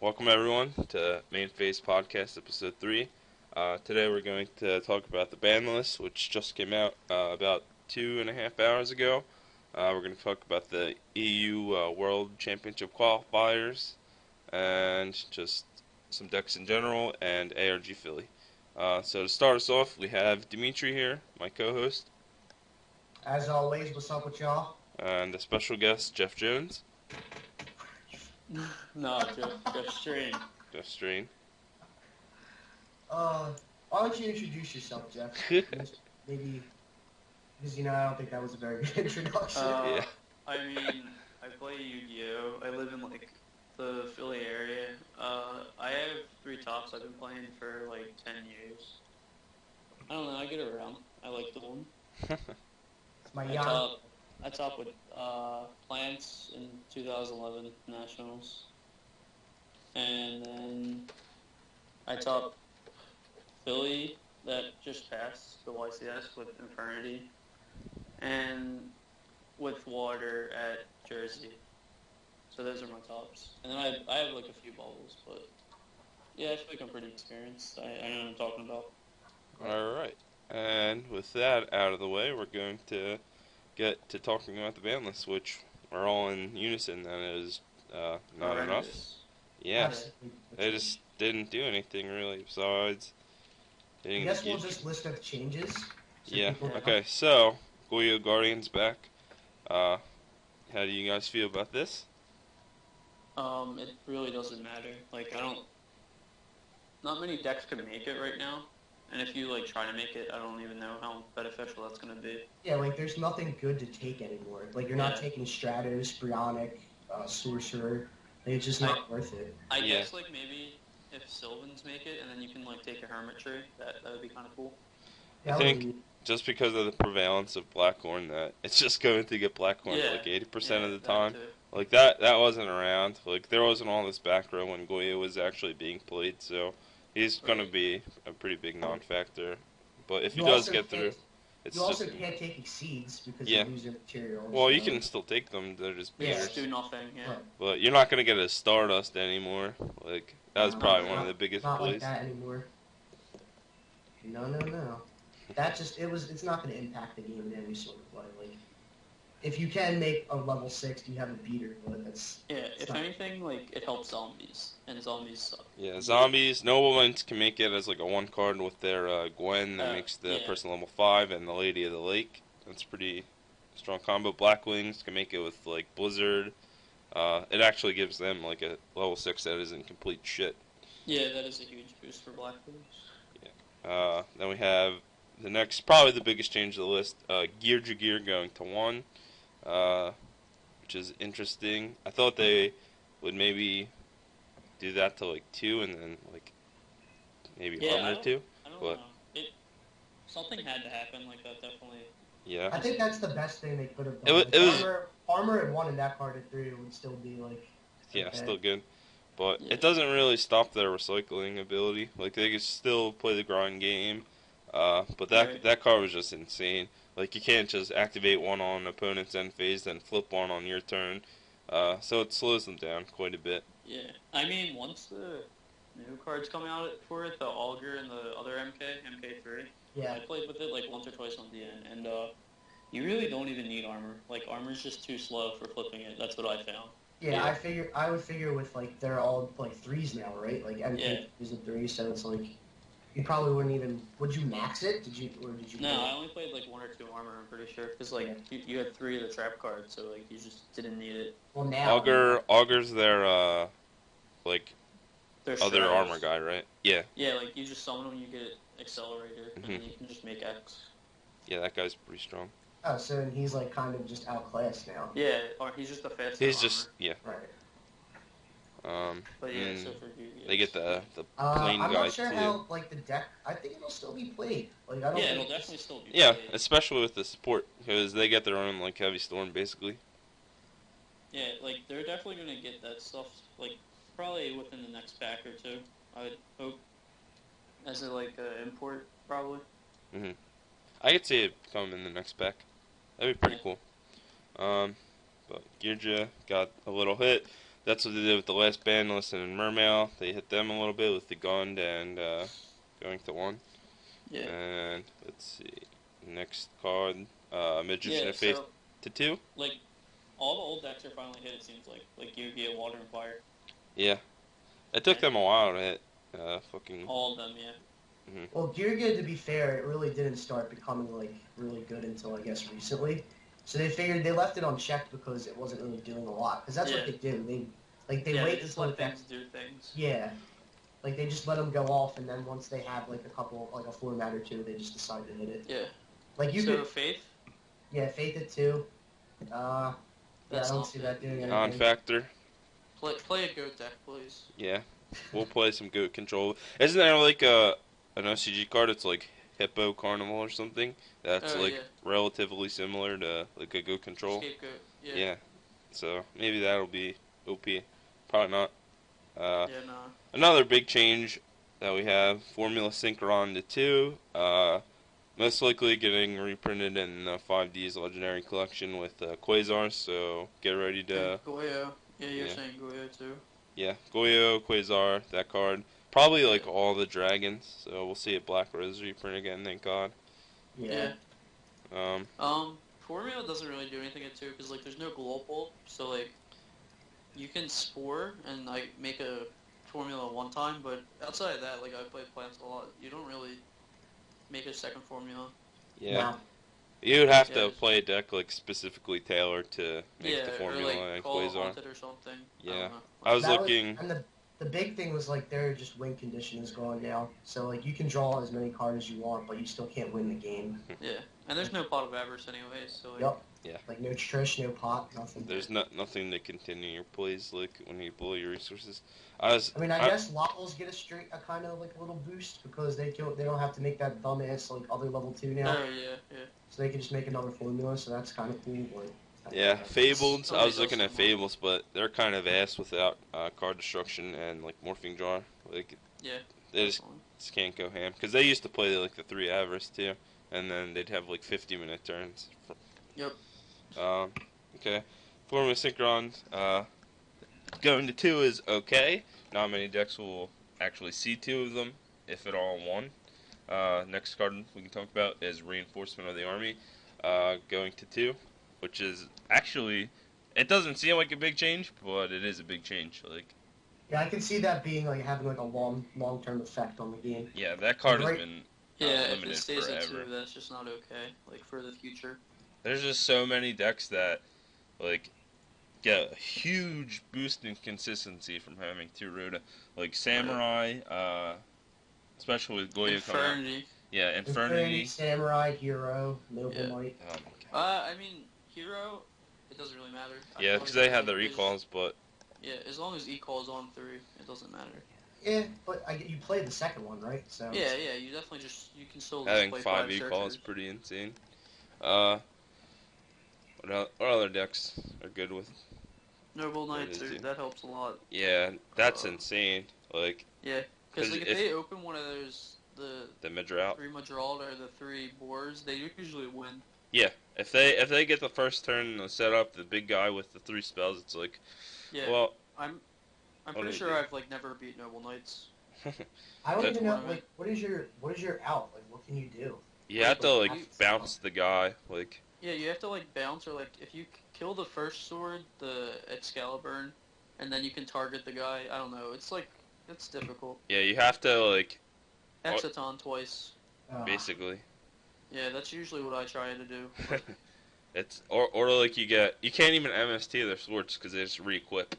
Welcome everyone to Main Phase Podcast Episode 3. Today we're going to talk about the Banlist, which just came out about 2.5 hours ago. We're going to talk about the EU World Championship qualifiers and just some decks in general and ARG Philly. So to start us off, we have Dimitri here, my co-host. As always, what's up with y'all? And a special guest, Jeff Jones. No, Jeff Strain. Jeff Strain. Why don't you introduce yourself, Jeff? Maybe, because I don't think that was a very good introduction. Yeah. I mean, I play Yu-Gi-Oh! I live in the Philly area. I have 3 tops. I've been playing for 10 years. I don't know. I get around. I like the one. It's my I top with Plants in 2011 Nationals, and then I top Philly that just passed the YCS with Infernity, and with Water at Jersey. So those are my tops. And then I have a few bubbles, but yeah, I feel like I'm pretty experienced. I know what I'm talking about. Alright, and with that out of the way, we're going to get to talking about the ban list, which we're all in unison that is not enough. Yeah, they just didn't do anything really besides hitting. I guess we'll just list the changes. Yeah, okay, so DUEA Guardian's back. How do you guys feel about this? It really doesn't matter. Not many decks can make it right now. And if you try to make it, I don't even know how beneficial that's going to be. Yeah, there's nothing good to take anymore. You're not taking Stratos, Brionic, Sorcerer. It's just not worth it. I guess maybe if Sylvans make it, and then you can take a Hermitry, that would be kind of cool. I think just because of the prevalence of Blackhorn, that it's just going to get Blackhorn 80% of the time. That wasn't around. There wasn't all this back row when DUEA was actually being played, so he's going to be a pretty big non-factor. But if he does get through, it's you also can't take Exceeds because you lose your material. Well, you can still take them. They're just beers. Just do nothing, yeah. But you're not going to get a Stardust anymore. That was probably one of the biggest plays. Not plays. Like that anymore. No. It's not going to impact the game in any sort of way. If you can make a level 6, you have a beater, but that's... Yeah, if anything, it helps zombies, and zombies suck. Yeah, zombies, noblements can make it as a 1-card with their Gwen that makes the person level 5, and the Lady of the Lake. That's pretty strong combo. Blackwings can make it with, Blizzard. It actually gives them, a level 6 that isn't complete shit. Yeah, that is a huge boost for Blackwings. Yeah. Then we have the next, probably the biggest change to the list, Gear going to 1. Which is interesting. I thought they would maybe do that to 2 and then maybe Armor 2. I don't know. Something had to happen that definitely. Yeah. I think that's the best thing they could have done. Armor at 1 and that card at 3 would still be yeah, still good. But it doesn't really stop their recycling ability. They can still play the grind game. But that card was just insane. You can't just activate one on an opponent's end phase, then flip one on your turn. So it slows them down quite a bit. Yeah. I mean, once the new cards come out for it, the Augur and the other MK3, I played with it once or twice on DN, and you really don't even need armor. Armor's just too slow for flipping it. That's what I found. Yeah, I would figure with they're all 3s now, right? MK is a 3, so it's you probably wouldn't even... Would you max it? Did you? No, I only played 1 or 2 armor, I'm pretty sure. Because you had 3 of the trap cards, so you just didn't need it. Well, now... Augur's their, their other armor guy, right? Yeah. Yeah, you just summon when you get Accelerator, and then you can just make X. Yeah, that guy's pretty strong. Oh, so he's kind of just outclassed now. Yeah, or he's just the fastest armor. Right. But yeah, so for you, they get the plane guy too. I'm not sure how the deck. I think it'll still be played. I don't it'll definitely still be played. Yeah, especially with the support because they get their own heavy storm basically. Yeah, they're definitely gonna get that stuff probably within the next pack or 2. I would hope as a import probably. I could see it come in the next pack. That'd be pretty cool. But Gearja got a little hit. that's what they did with the last Banlist and Mermail. They hit them a little bit with the Gund and going to 1. Yeah. And let's see, next card, Magician Yeah, of Faith so, to 2. like, all the old decks are finally hit, it seems like Yu-Gi-Oh! Water and Fire. Yeah, it took Yeah. them a while to hit. Fucking. All of them, yeah. Well, Gearga, to be fair, it really didn't start becoming like really good until I guess recently. So they figured they left it unchecked because it wasn't really doing a lot. Because that's what Yeah. they do. They They wait just until let the decks. things do things. Yeah, like they just let them go off, and then once they have like a couple, like a format or two, they just decide to hit it. Yeah. Like you so could, Faith? yeah, Faith it too. Yeah, I That's don't not see good. that doing anything. Non-factor. Play a goat deck, please. Yeah, we'll play some Goat Control. Isn't there like an OCG card? It's like Hippo Carnival or something. That's like yeah. relatively similar to like a Goat Control. Scapegoat. Yeah. Yeah. So maybe that'll be OP. Probably not. Yeah, nah. Another big change that we have: Formula Synchron to 2. Most likely getting reprinted in the 5D's Legendary Collection with Quasar. So get ready to. And Goyo. Yeah, you're yeah. saying Goyo too. Yeah, Goyo, Quasar, that card. Probably like all the dragons, so we'll see a Black Rose reprint again, thank God. Yeah. Formula doesn't really do anything at 2 because like there's no global, so like you can spore and like make a formula one time, but outside of that, like I play plants a lot. You don't really make a second formula. Yeah. Nah. You would have Yeah. to play a deck like specifically tailored to make the formula or like and call it Quasar. haunted or something. Yeah. I don't know. I was That looking. and the big thing was like their just win condition is gone now. So like you can draw as many cards as you want, but you still can't win the game. Yeah, and there's no pot of avarice anyway, so like, Yep. Yeah. Like no Trish, no pot, nothing. There's nothing to continue your plays like when you blow your resources. I mean, I guess levels get a kind of like a little boost because they don't have to make that dumbass like other level 2 now. Oh yeah. So they can just make another formula. So that's kind of cool. But Yeah, Fabled. I was Somebody looking does at some more. Fables, but they're kind of ass without card destruction and like Morphing Jar. Like Yeah. they just can't go ham because they used to play like the 3 Avarice too, and then they'd have like 50-minute turns. Yep. Okay. Formula Synchron. Going to 2 is okay. Not many decks will actually see 2 of them, if at all, in 1. Next card we can talk about is Reinforcement of the Army. Going to 2, which is actually, it doesn't seem like a big change, but it is a big change. Like, yeah, I can see that being like having like a long term effect on the game. yeah, that card has Right. been Yeah, if limited it stays at forever. 2, that's just not okay. Like for the future. There's just so many decks that like get a huge boost in consistency from having 2 Rhoda. Like Samurai, especially with Goyo coming out. Infernity. Yeah, Infernity. Samurai, Hero, Noble Yeah. Knight. Oh my god. I mean, Hero, it doesn't really matter. Yeah, because they had their recalls, but Yeah, as long as E-call is on 3, it doesn't matter. Yeah, but you played the second one, right? So Yeah, you definitely you can still having play 5 searchers. E-calls is pretty insane. What other decks are good with? Noble Knight is too, it? that helps a lot. Yeah, that's insane. Like, Yeah, because 'Cause like, if- if they open one of those, the the mid-drought. 3 Madral or the 3 boars, they usually win. Yeah, if they get the first turn and set up the big guy with the 3 spells, it's like, Yeah, well, I'm what pretty do sure they do? I've like never beat Noble Knights. I don't That's even know what I like what is your out? Like what can you do? you have to like You- bounce the guy. Like, Yeah, you have to like bounce or like if you kill the first sword, the Excalibur, and then you can target the guy. I don't know. It's like it's difficult. yeah, you have to like Exciton twice. basically. Yeah, that's usually what I try to do. It's or like you can't even MST their swords because they just re-equip.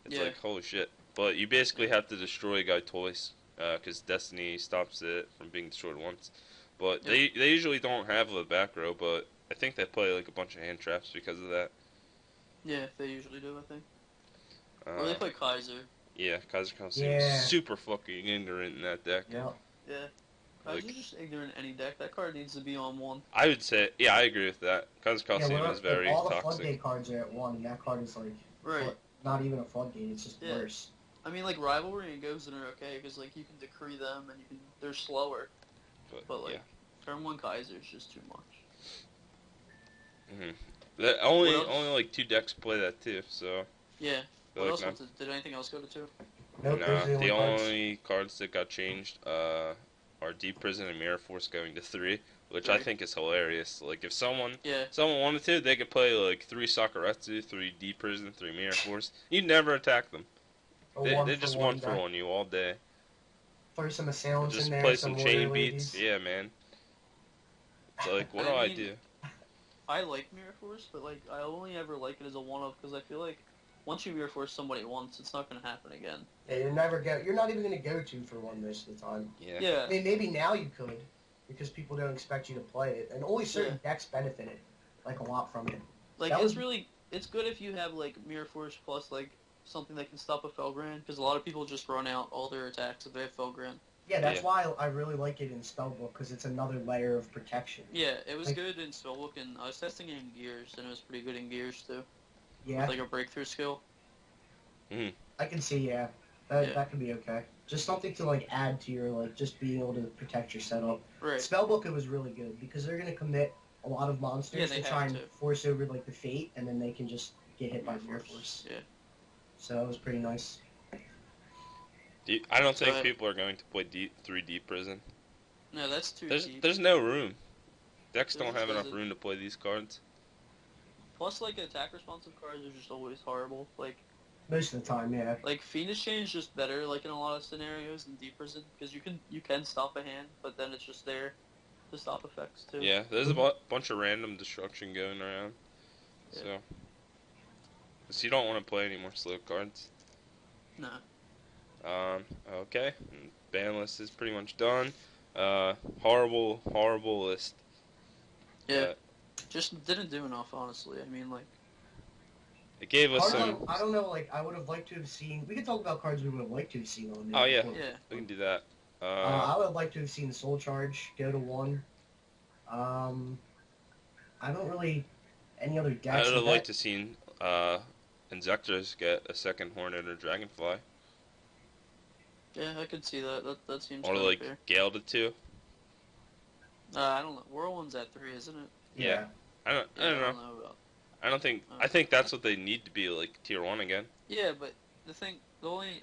It's Yeah. like holy shit. But you basically have to destroy a guy twice because Destiny stops it from being destroyed once. But they usually don't have a back row, but I think they play like a bunch of hand traps because of that. Yeah, they usually do. I think. Or they play Kaiser. Yeah, Kaiser seems Yeah. super fucking ignorant in that deck. Yeah. Yeah. Like- Kaiser's just ignorant any deck. That card needs to be on 1. I would say, yeah, I agree with that. Kaiser Yeah, Coliseum well, is very all the toxic. floodgate cards are at 1, and that card is like Right. not even a floodgate. It's just Yeah. worse. I mean, like Rivalry and Ghosts are okay because like you can decree them and they're slower. But like yeah. turn 1 Kaiser is just too much. Only What else? like 2 decks play that too, so Yeah. They're What like else? Did anything else go to 2? Nope, those nah, are the the only cards. only cards that got changed are Deep Prison and Mirror Force going to 3, which I 3. think is hilarious. Like if someone Yeah. wanted to, they could play like 3 Sakuretsu, 3 Deep Prison, 3 Mirror Force. You'd never attack them. A They one they for just one one for deck. one you all day. Throw some assailants in Just there, play some some warrior chain beats. ladies. Yeah, man. It's like, what do I I mean, do? I like Mirror Force, but like I only ever like it as a one-off because I feel like once you Mirror Force somebody once, it's not gonna happen again. Yeah, you're not even gonna go 2 for 1 most of the time. Yeah. Yeah. I mean, maybe now you could, because people don't expect you to play it, and only certain decks benefited, like, a lot from it. Like That was- it's good if you have like Mirror Force plus like something that can stop a Felgrand because a lot of people just run out all their attacks if they have Felgrand. Yeah, that's Yeah. why I really like it in Spellbook, because it's another layer of protection. Yeah, it was Like- good in Spellbook, and I was testing it in Gears, and it was pretty good in Gears too. Yeah, With like a breakthrough skill. I can see, Yeah. that could be okay. Just something to, like, add to your, like, just being able to protect your setup. Right. Spellbook, it was really good, because they're going to commit a lot of monsters Yeah, to they try have and to. force over, like, the Fate, and then they can just get hit by Mirror Force. Yeah. So it was pretty nice. I don't think So- people are going to play 3 Deep Prison. No, that's too There's deep. there's no room. Decks There's- don't have enough there's a- room to play these cards. Plus, like attack responsive cards are just always horrible. Most of the time, yeah. Like Phoenix Chain is just better, like in a lot of scenarios than Deep Prison because you can stop a hand, but then it's just there to stop effects too. Yeah, there's a bunch of random destruction going around. Yeah. So, cause you don't want to play any more slow cards. No. Okay. Ban list is pretty much done. Horrible list. Yeah. Just didn't do enough, honestly. I mean, like. It gave us some. I don't know, like, I would have liked to have seen... We could talk about cards we would have liked to have seen on there. Oh, yeah. before. Yeah. We can do that. I would like to have seen Soul Charge go to 1. I don't really... Any other I decks? would have that- liked to seen Inzectors get a second Hornet or Dragonfly, Yeah, I could see that. That seems or kinda like fair. Gale to 2. I don't know. Whirlwind's at 3, isn't it? Yeah. I don't Yeah, know. about. I think that's what they need to be, like tier 1 again. Yeah, but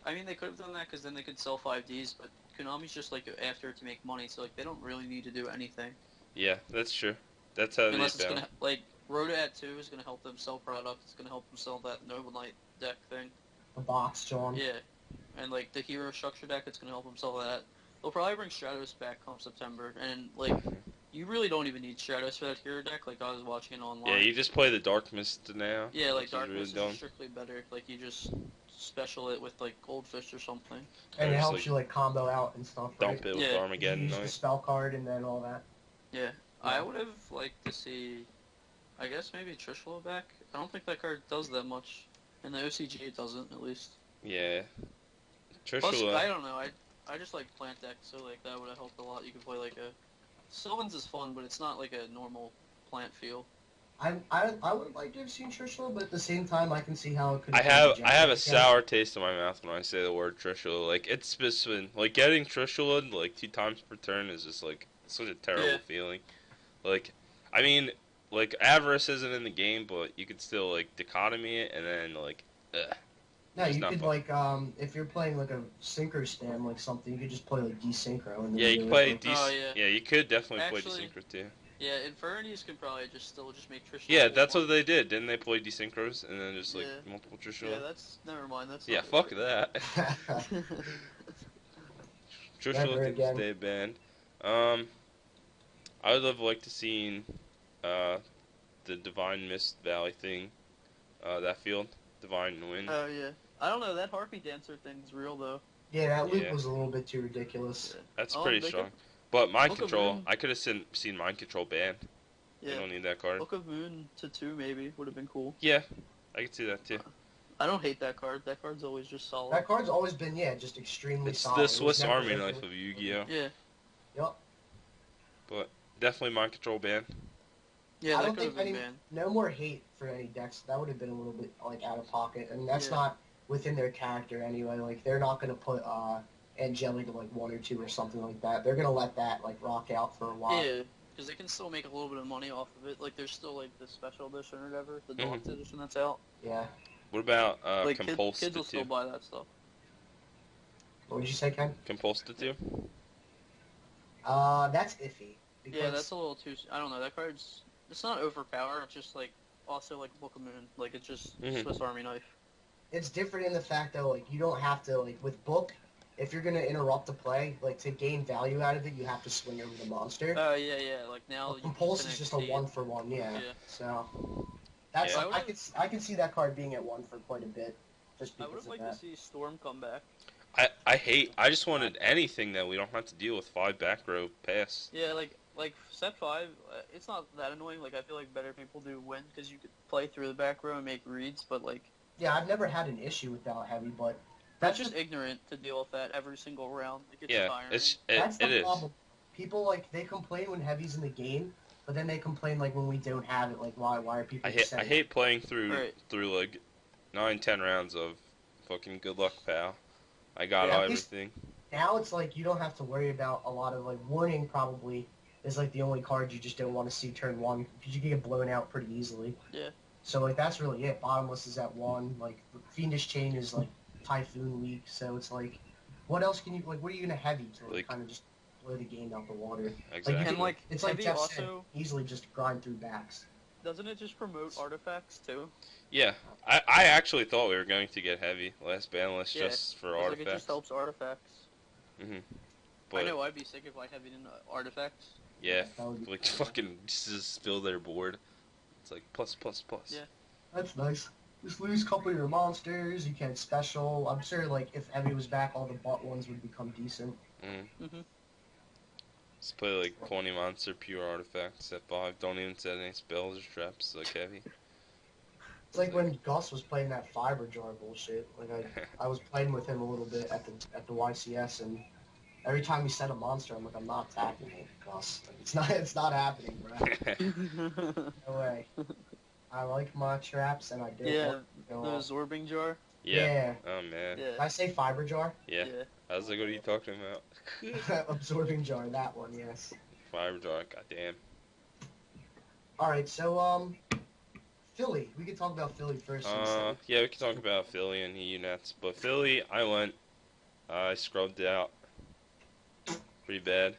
I mean, they could have done that because then they could sell 5Ds, but Konami's just like after it to make money, so like they don't really need to do anything. Yeah, that's true. That's how Unless they it's found. gonna like Rhoda at 2 is gonna help them sell product. It's gonna help them sell that Noble Knight deck thing. The box, John. Yeah, and like the hero structure deck, it's gonna help them sell that. They'll probably bring Stratos back come September, and like you really don't even need Stratos for that hero deck. Like I was watching it online. Yeah, you just play the Dark Mist now. Yeah, like which is Darkness really is dumb. strictly better. Like you just special it with like Goldfish or something. And it Just, helps like, you, like, combo out and stuff, right? Dump it with Yeah. Armageddon. You use the Knight. spell card and then all that. Yeah, I would have liked to see, I guess maybe Trishula back. I don't think that card does that much. In the OCG, it doesn't, at least. Yeah. Plus, Trishula. I don't know, I just like plant deck, so like that would have helped a lot. You could play like a... Sylvan's is fun, but it's not like a normal plant feel. I would like to have seen Trishula, but at the same time, I can see how it could. I have a Yeah. sour taste in my mouth when I say the word Trishula. Like it's just been like getting Trishula like 2 times per turn is just like such a terrible Yeah. feeling. Like, I mean, like Avarice isn't in the game, but you could still like dichotomy it and then like, ugh. No, It's you not could fun. like if you're playing like a synchro stand like something, you could just play like desynchro and then Yeah, you do can it, play like- Oh, yeah. Yeah, you could definitely Actually- play Desynchro too. Yeah, Infernities could probably just make Trishula. Yeah, full that's one. what they did. Didn't they play Desynchros and then just like Yeah. multiple Yeah, Trishula? that's... Never mind, that's Yeah, not fuck good. that. Trishula Never can again. stay banned. I would have liked to seen the Divine Mist Valley thing, that field, Divine Wind. Oh, yeah. I don't know, that Harpy Dancer thing's real, though. Yeah, that loop Yeah. was a little bit too ridiculous. That's Oh, pretty they strong. could- But Mind Book of Control, Moon. I could have seen Mind Control banned. They Yeah. don't need that card. Book of Moon to 2, maybe, would have been cool. Yeah, I could see that too. I don't hate that card. That card's always just solid. That card's always been just extremely It's solid. the It was Swiss never Army anything- knife of Yu-Gi-Oh. Yeah. Yup. But definitely Mind Control banned. Yeah, I that don't could have think been any banned. no more hate for any decks. That would have been a little bit like out of pocket, and that's Yeah. not within their character anyway. Like they're not gonna put Angelic to like 1 or 2 or something like that. They're gonna let that like rock out for a while. Yeah, because they can still make a little bit of money off of it. Like, there's still, like, the special edition or whatever, the deluxe edition that's out. Yeah. What about Like kids will still Compulstitute? buy that stuff. What did you say, Ken? Compulstitute? That's iffy Yeah, that's because a little too. I don't know. That card's it's not overpowered. It's just like also like Book of Moon. Like it's just Mhm. Swiss Army knife. it's different in the fact that like you don't have to like with book. If you're gonna interrupt the play, like to gain value out of it, you have to swing over the monster. Oh yeah. Like now you Compulse can is just a exceed. 1-for-1, yeah. Yeah. So that's Yeah. I can see that card being at 1 for quite a bit, just I would because have of liked to that. see Storm come back. I just wanted anything that we don't have to deal with 5 back row pass. Yeah, like set 5. It's not that annoying. Like I feel like better people do win because you could play through the back row and make reads. But like Yeah, I've never had an issue with Ballot Heavy, but that's that's just ignorant to deal with that every single round. It gets Yeah, tiring. that's the it is. problem. People like they complain when Heavy's in the game, but then they complain like when we don't have it. Like why are people I upset? hate playing through Right. like 9-10 rounds of fucking good luck, pal. I got Yeah, at least everything. now it's like you don't have to worry about a lot of like warning. Probably is like the only card you just don't want to see turn 1 because you can get blown out pretty easily. Yeah. So like that's really it. Bottomless is at 1. Like Fiendish Chain is like Typhoon weak. So it's like, what else can you like? What are you gonna heavy to like, Like- kind of just blow the game out the water? Exactly. you And can- like It's like heavy Jeff also said, easily just grind through backs. doesn't it just promote artifacts too? Yeah, I actually thought we were going to get heavy last Banlist Yeah, just for 'Cause, like, artifacts. it just helps artifacts. But I know I'd be sick if I heavied in artifacts. yeah, That would be like cool. fucking just spill their board. It's like plus. Yeah. That's nice. Just lose a couple of your monsters. You can special. I'm sure like if Heavy was back, all the bot ones would become decent. Mhm. Just play like 20 monster pure artifacts at 5. Don't even set any spells or traps like heavy. It's like when Gus was playing that fiber jar bullshit. Like I was playing with him a little bit at the YCS, and every time he set a monster, I'm like, I'm not attacking it, Gus. Like, it's not happening, bro. No way. I like my traps, and I do. Yeah, the absorbing jar. Yeah. Oh man. Yeah. Did I say fiber jar? Yeah. I was like, what are you talking about? Absorbing jar, that one, yes. Fiber jar, goddamn. Alright, so, Philly. We could talk about Philly first. Yeah, we can talk about Philly and EU Nets. But Philly, I scrubbed out pretty bad.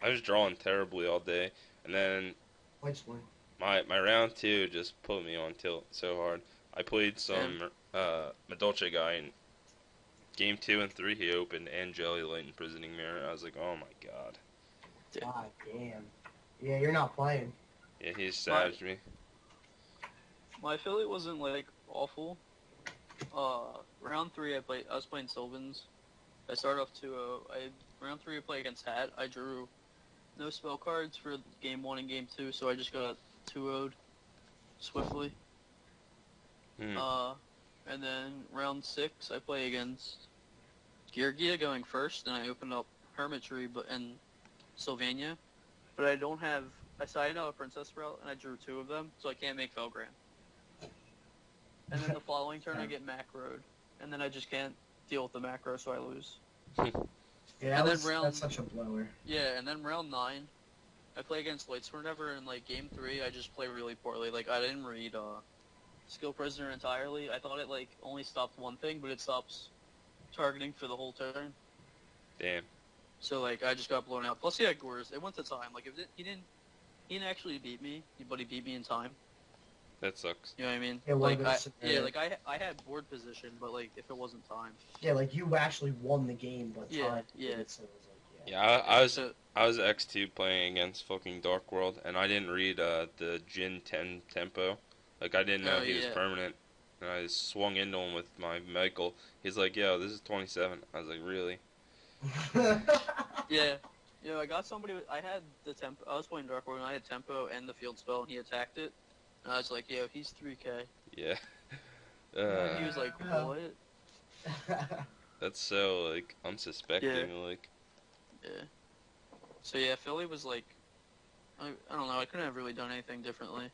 I was drawing terribly all day. And then Which one? my round 2 just put me on tilt so hard. I played some Madolce guy in game 2 and 3. He opened Angeli Light and Prisoning Mirror. I was like, oh my god. God damn. Yeah, you're not playing. Yeah, he savaged me. My Philly wasn't like awful. Round 3 I was playing Sylvans. I started off 2-0. Round 3 I played against Hat. I drew no spell cards for game 1 and game 2, so I just got 2-0'd swiftly. And then round 6 I play against Georgia going first, and I opened up Hermitry and Sylvania, but I don't have. I signed out a Princess Route, and I drew 2 of them, so I can't make Felgran. And then the following turn I get macroed, and then I just can't deal with the macro, so I lose. Yeah, And then that's such a blower. Yeah, and then round 9, I play against Lights whenever, and like game 3, I just play really poorly. Like I didn't read Skill Prisoner entirely. I thought it like only stopped one thing, but it stops targeting for the whole turn. Damn. So like I just got blown out. Plus he had Gores. It went to time. Like he didn't actually beat me, but he beat me in time. That sucks. You know what I mean? Yeah, Like I had board position, but like if it wasn't time. Yeah, like you actually won the game, but Yeah, time yeah. did it, so it was like, Yeah, I was So, X2 playing against fucking Dark World, and I didn't read the Jin 10 tempo. Like, I didn't know he was permanent. And I swung into him with my Michael. He's like, yo, this is 27. I was like, really? yeah. You know, I got somebody. I had the tempo. I was playing Dark World, and I had tempo and the field spell, and he attacked it. And I was like, yo, he's 3K. Yeah. He was like, what? That's so, like, unsuspecting. Yeah. Like, Yeah. So yeah, Philly was like, I don't know. I couldn't have really done anything differently.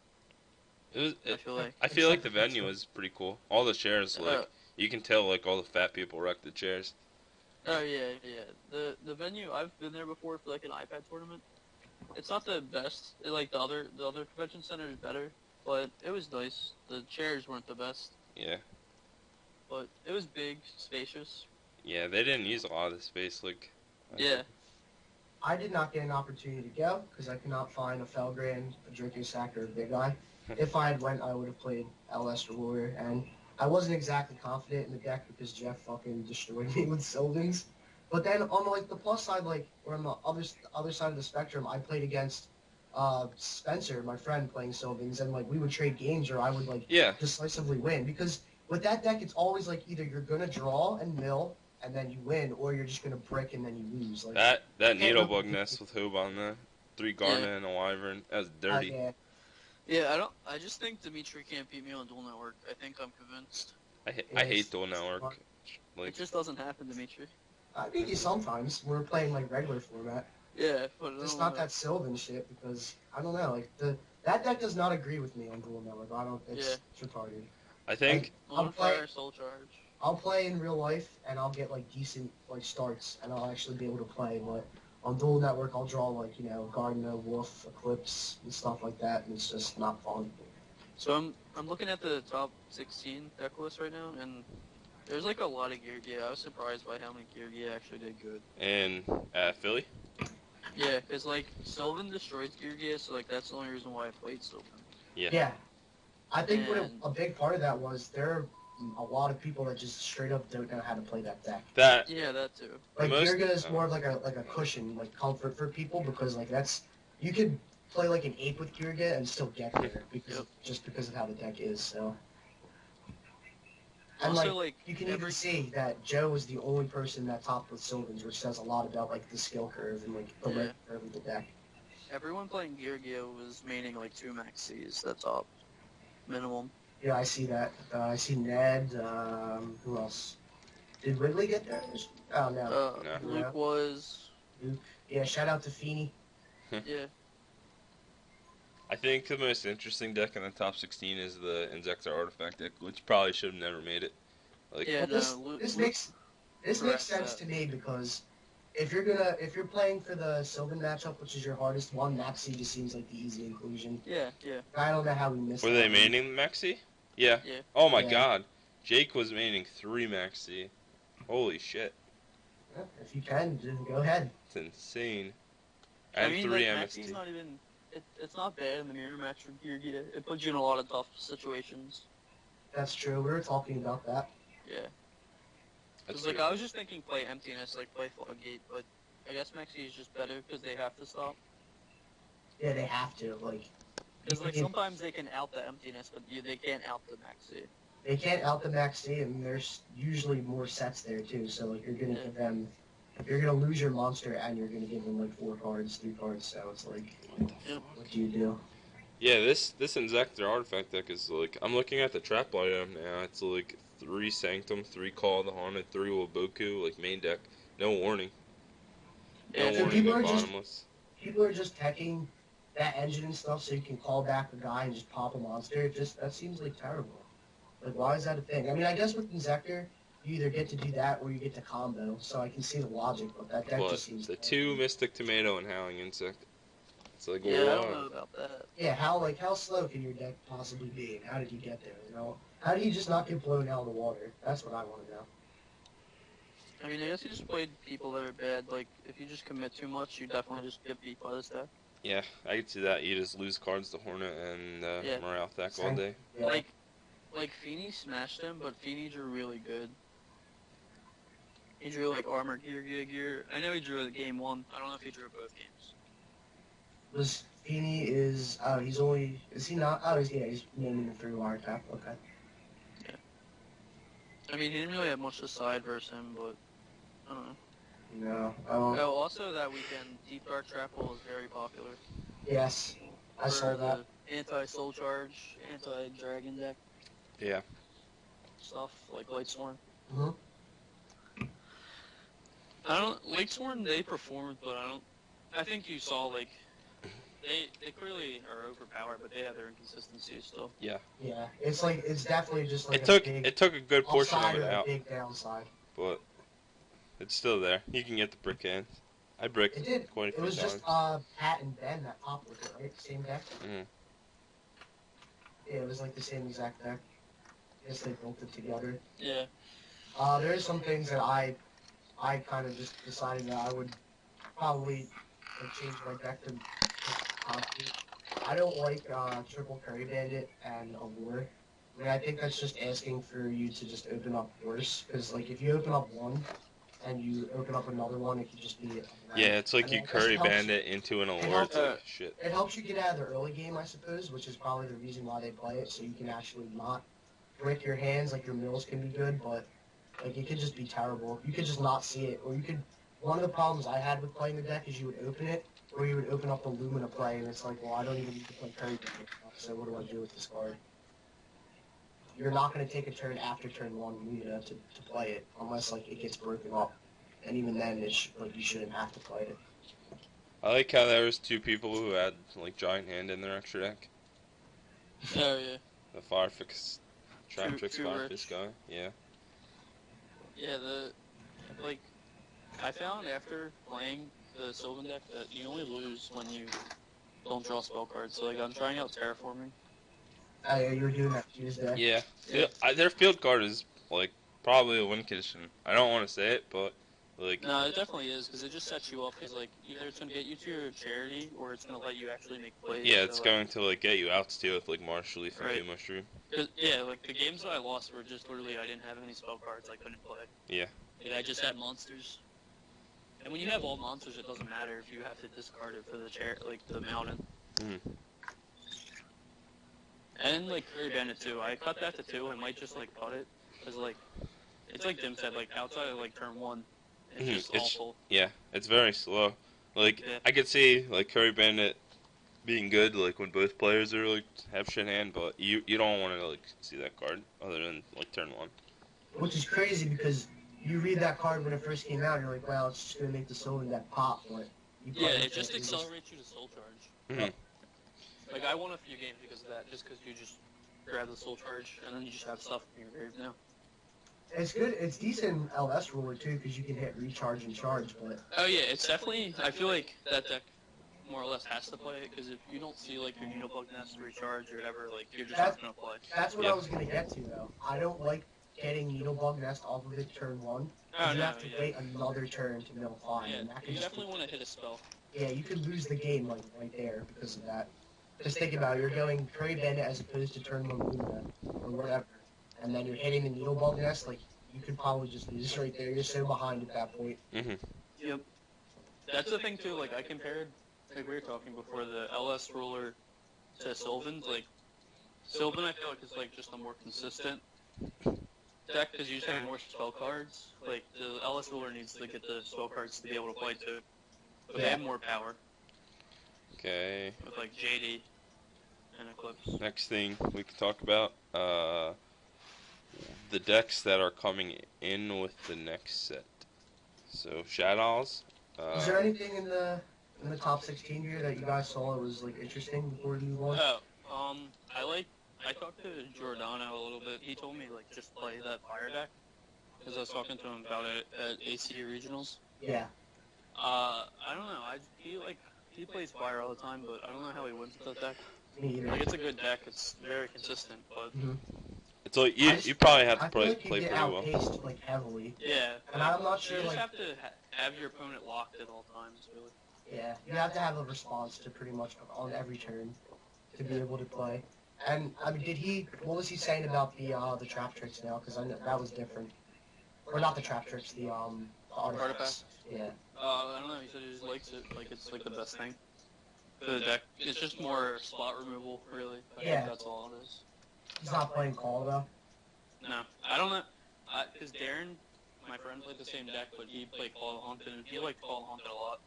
I feel like the venue was pretty cool. All the chairs, like, you can tell, like, all the fat people wrecked the chairs. Oh yeah. The venue, I've been there before for like an iPad tournament. It's not the best. Like the other convention center is better, but it was nice. The chairs weren't the best. Yeah. but it was big, spacious. Yeah, they didn't use a lot of the space like. I Yeah. did. I did not get an opportunity to go because I could not find a Felgrand, a drinking sack, or a big eye. If I had went, I would have played LS or Warrior, and I wasn't exactly confident in the deck because Jeff fucking destroyed me with Sylvans. But then on like the plus side, like or on the other side of the spectrum, I played against Spencer, my friend, playing Sylvans, and like we would trade games, or I would like Yeah, decisively win because with that deck, it's always like either you're gonna draw and mill and then you win, or you're just gonna brick and then you lose. Like that can't needlebug really nest with Hoob on the 3 Yeah. Garnet and a Wyvern. That was dirty. yeah. Yeah, I don't. I just think Dimitri can't beat me on dual network. I think I'm convinced. I hate dual network. It Like, just doesn't happen, Dimitri. I beat you sometimes. We're playing like regular format. Yeah, but Just not that Sylvan shit because I don't know. Like that deck does not agree with me on dual network. I don't. It's retarded. I think On fire, soul charge. I'll play in real life and I'll get like decent like starts and I'll actually be able to play. But on dual network, I'll draw like Gardner, Wolf, Eclipse, and stuff like that, and it's just not fun. So I'm looking at the top 16 deck list right now, and there's like a lot of gear gear. I was surprised by how many gear gear actually did good. in Philly. Yeah, because like Sylvan destroys gear gear, so like that's the only reason why I played Sylvan. Yeah, I think And- a big part of that was there are a lot of people that just straight up don't know how to play that deck. That Yeah, that too. Like Most- Girga is more of like a cushion, like comfort for people because like that's you could play like an ape with Girga and still get there because just because of how the deck is. So and Also, like you can even see that Joe was the only person that topped with Sylvans, which says a lot about like the skill curve and like the Yeah. learning curve of the deck. everyone playing gear gear was maining like 2 maxis. That's top minimum. Yeah, I see that. I see Ned. Who else? Did Wrigley get there? Oh no. No. Luke was. Yeah, shout out to Feeney. Yeah. I think the most interesting deck in the top 16 is the Inzektor Artifact deck, which probably should have never made it. Like, Yeah, Well, this Luke, makes correct sense that. to me because if you're playing for the Sylvan matchup, which is your hardest one, Maxi just seems like the easy inclusion. Yeah, yeah. I don't know how we missed. were that they one. maining the Maxi? Yeah. Yeah. Oh my Yeah. god. Jake was maining 3 Maxi. Holy shit. Yeah, if you can, then go ahead. It's insane. I And mean, 3 like, MST. Maxi's not even. It's not bad in the mirror match for gear gear. It puts you in a lot of tough situations. That's true. We were talking about that. Yeah. That's Cause like true. I was just thinking play emptiness, like play floodgate, but I guess Maxi is just better because they have to stop. Yeah, they have to. Like, Because like Yeah. sometimes they can out the emptiness, but they can't out the Maxi. they can't out the Maxi, and there's usually more sets there too. So like, you're gonna give them. You're gonna lose your monster, and you're gonna give them like 4 cards, 3 cards. So it's like, Yep. what do you do? Yeah, this Inzektor Artifact deck is like, I'm looking at the trap item now. It's like 3 Sanctum, 3 Call of the Haunted, 3 Waboku, like main deck. No warning. No Yeah, so warning people in are just- bottomless. People are just teching that engine and stuff so you can call back a guy and just pop a monster. That seems like terrible. Like, why is that a thing? I mean, I guess with Inzektor, you either get to do that or you get to combo. So I can see the logic, but that deck But just seems. the 2 Mystic Tomato and Howling Insect. It's like, Yeah, I don't wow. know about that. Yeah, how slow can your deck possibly be, and how did you get there? How do you just not get blown out of the water? That's what I want to know. I mean, I guess you just played people that are bad. Like, if you just commit too much, you definitely just get beat by this deck. Yeah, I can see that. You just lose cards to Hornet and Yeah. Morale Attack all day. Yeah. Like Feeney smashed him, but Feeney drew really good. He drew like armor gear. I know he drew the game 1. I don't know if he drew both games. Was Feeney is he's only is he not he's naming the 3-wire tap. Okay. I mean, he didn't really have much to side versus him, but I don't know. No. Oh, also that weekend, Deep Dark Trapple was very popular. Yes, I for saw that. the anti-soul charge, anti-dragon deck Yeah. stuff, like Lightsworn. Mhm. Lightsworn, they performed, but I think you saw, like, they clearly are overpowered, but they have their inconsistencies still. Yeah, it's definitely just like It took a good portion of upside it or a out, big downside. but it's still there. You can get the brick hands. I bricked It did. quite a It few was times. just Pat and Ben that popped with it, right? Same deck. Mhm. Yeah, it was like the same exact deck. guess they built it together. Yeah. There's some things that I kind of just decided that I would probably like change my deck to concrete. I don't like triple Curry Bandit and Allure. I mean, I think that's just asking for you to just open up worse. Because like if you open up one and you open up another one, it could just be a Yeah, blank. it's like I you mean, I guess Curry Bandit into an it allure. helps. It's like shit. It helps you get out of the early game, I suppose, which is probably the reason why they play it, so you can actually not break your hands. Like your mills can be good, but like it could just be terrible. You could just not see it, or you could. One of the problems I had with playing the deck is you would open it, or you would open up the Lumina play, and it's like, well, I don't even need to play Curry Bandit, so what do I do with this card? You're not going to take a turn after turn one Lumina to play it, unless like it gets broken up, and even then, like you shouldn't have to play it. I like how there was two people who had like Giant Hand in their extra deck. Oh yeah. The Firefix, Traptrix True Firefix Rich. guy. Yeah. Yeah, like I found after playing the Sylvan deck that you only lose when you don't draw spell cards. So like I'm trying out terraforming. You were doing that Tuesday. Yeah. Yeah. Their field card is like probably a win condition. I don't want to say it, but like. No, it definitely is because it just sets you up. Because like either it's gonna get you to your charity or it's gonna let you actually make plays. Yeah, it's so, going to like get you outs too with like Marshall Leaf and Right. Two Mushroom. Yeah, like the games that I lost were just literally I didn't have any spell cards. I couldn't play. Yeah. Like, I just had monsters. And when you have all monsters, it doesn't matter if you have to discard it for the like the mountain. Mhm. And like Curry Bandit too. I cut that to 2. I might just like cut it because like it's like Dim said. Like outside of like turn 1, it's Mhm. just It's- awful. Yeah, it's very slow. Like Yeah. I could see like Curry Bandit being good like when both players are like have shit hand, but you don't want to like see that card other than like turn 1. Which is crazy because you read that card when it first came out, and you're like, well, it's just going to make the Sylvan deck pop, but you Yeah, play it just accelerates you to soul charge. Mhm. Like I won a few games because of that, just because you just grab the soul charge and then you just have stuff in your grave now. It's good. It's decent LS ruler, too, because you can hit recharge and charge, but Oh yeah, it's definitely. I feel like that deck more or less has to play it because if you don't see like your Needlebug Nest recharge or whatever, like you're just not gonna play. that's what Yeah. I was going to get to, though. I don't like getting Needlebug Nest off of it turn 1. Oh Because you no, have to yeah. wait another turn to mill 5, Yeah, and that could you just definitely want to hit a spell. yeah, you could lose the game like right there because of that. Just think about it. You're going Curry Bandit as opposed to turn 1 Lumina or whatever, and then you're hitting the Needlebug Nest, like, you could probably just lose right there. You're so behind at that point. Mhm. Yep. That's the thing too. Like I compared, like we were talking before, the LS ruler to Sylvan. Like Sylvan, I feel like is like just a more consistent deck because you just have more spell cards. Like the LS ruler needs to get the spell cards to be able to play too, but they Yeah. have more power Okay. with like JD and Eclipse. Next thing we can talk about the decks that are coming in with the next set. So Shadows. Was there anything in the top 16 here that you guys saw that was like interesting before we move on? Oh, I talked to Giordano a little bit. He told me like just play that fire deck because I was talking to him about it at AC regionals. Yeah. I don't know. He plays fire all the time, but I don't know how he wins with that deck. Me either. Like it's a good deck. It's very consistent, but It's like I just- you probably have to I feel play like you play get pretty well. outpaced like heavily. yeah. And I'm not sure You just like have to have your opponent locked at all times, really. yeah, you have to have a response to pretty much on every turn to be able to play. And I mean, what was he saying about the trap tricks now? Because I know that was different. Or not the trap tricks, the artifacts. Artifacts? Yeah. I don't know. He said he just likes it. Like it's like the best thing for the deck. It's just more slot removal, really. I Yeah. think that's all it is. He's not playing Call though. No, I don't know. Because Darren, my friend, played the same deck, but he played Call Haunted, and he liked Call Haunted a lot.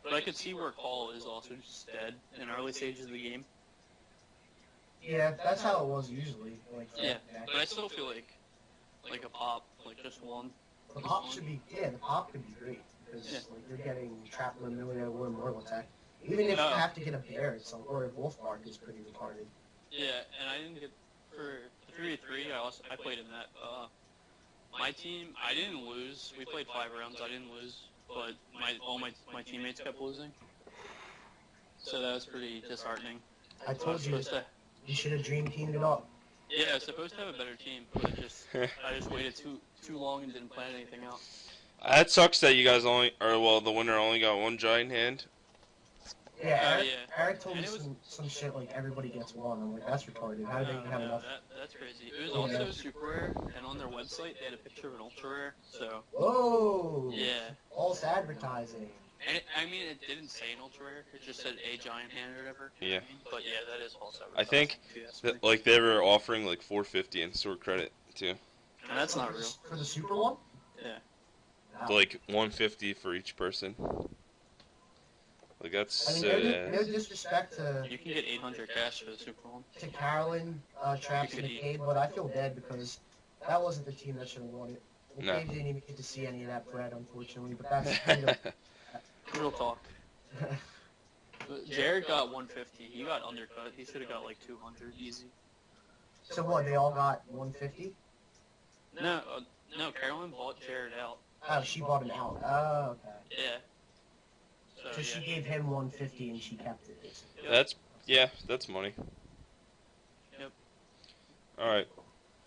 But I could see where Call is also just dead in early stages of the game. Yeah, that's how it was usually. Like Yeah, but I still feel like a pop, like just one. the pop should be the pop could be great because Yeah. like you're getting trapped in a million or mortal attack. Even if you have to get a bear or a wolf bark is pretty retarded. Yeah, and I didn't get for 3v3. I played in that. My team, I didn't lose. We played 5 rounds. I didn't lose, but all my teammates kept losing. So that was pretty disheartening. I told you Supposed to- you should have dream teamed it up. Yeah, I was supposed to have a better team, but I just waited too long and didn't plan anything out. That sucks that you guys the winner only got one giant hand. Yeah, Oh Eric told and me it was some shit like everybody gets one. I'm like, that's retarded. How do they even have no, enough? that's crazy. It was Yeah. also super rare, and on their website they had a picture of an ultra rare. So Whoa! yeah, False advertising. and it didn't say an ultra rare. It just said a giant hand or whatever. Yeah. But yeah, that is false I advertising. think that like they were offering like $450 in store credit too. And that's not real. For the super one. Yeah. Wow. Like $150 for each person. Like that's I mean, no disrespect to You can get 800 cash for the super one. Carolyn, Traps, and McCabe, but I feel bad because that wasn't the team that should have won it. No. McCabe didn't even get to see any of that bread, unfortunately, but that's Real talk. Jared got 150. He got undercut. He should have got like 200 easy. So what? They all got 150. No, Carolyn bought Jared out. Oh, she bought him out. Oh, okay. Yeah. So she gave him 150 and she kept it. Basically. That's money. Yep. All right.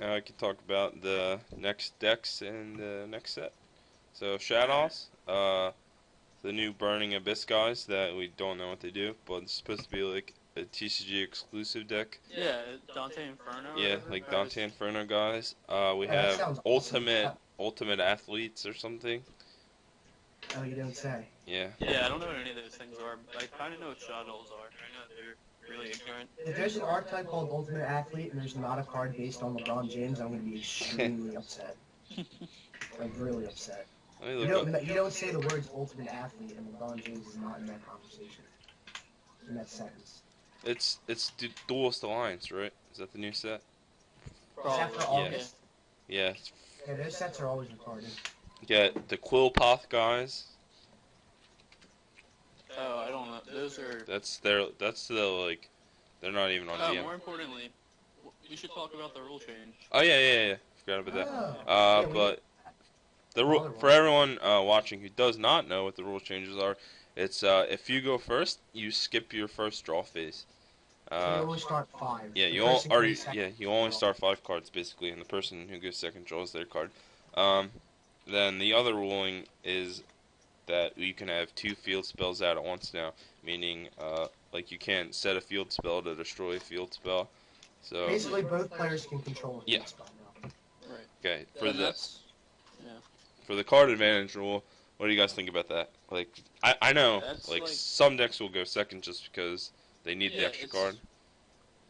Now I can talk about the next decks in the next set. So Shadows, the new Burning Abyss guys that we don't know what they do, but it's supposed to be like a TCG exclusive deck. Yeah, Dante Inferno. Yeah, like Dante Inferno guys. We that have sounds Ultimate Athletes or something. Oh, you don't say. Yeah. Yeah, I don't know what any of those things are, but I kind of know what Shadows are. I know they're really ignorant. If there's an archetype called Ultimate Athlete and there's not a card based on LeBron James, I'm going to be extremely upset. I'm really upset. You don't say the words Ultimate Athlete and LeBron James is not in that conversation. In that sentence. It's Duelist Alliance, right? Is that the new set? Is that for August? Yeah. Yeah, those sets are always retarded. Yeah, the Quillpoth guys. Oh, I don't know. Those are. That's the like, they're not even on DM. More importantly, we should talk about the rule change. Oh yeah. Forgot about that. Yeah, but the rule for everyone watching who does not know what the rule changes are, it's if you go first, you skip your first draw phase. So you only start 5. Yeah, you only start 5 cards basically, and the person who goes second draws their card. Then the other ruling is that you can have 2 field spells out at once now, meaning like you can't set a field spell to destroy a field spell. So basically, both players can control a field spell now. Right. Okay, For the card advantage rule, what do you guys think about that? Like, I know like some decks will go second just because they need the extra card.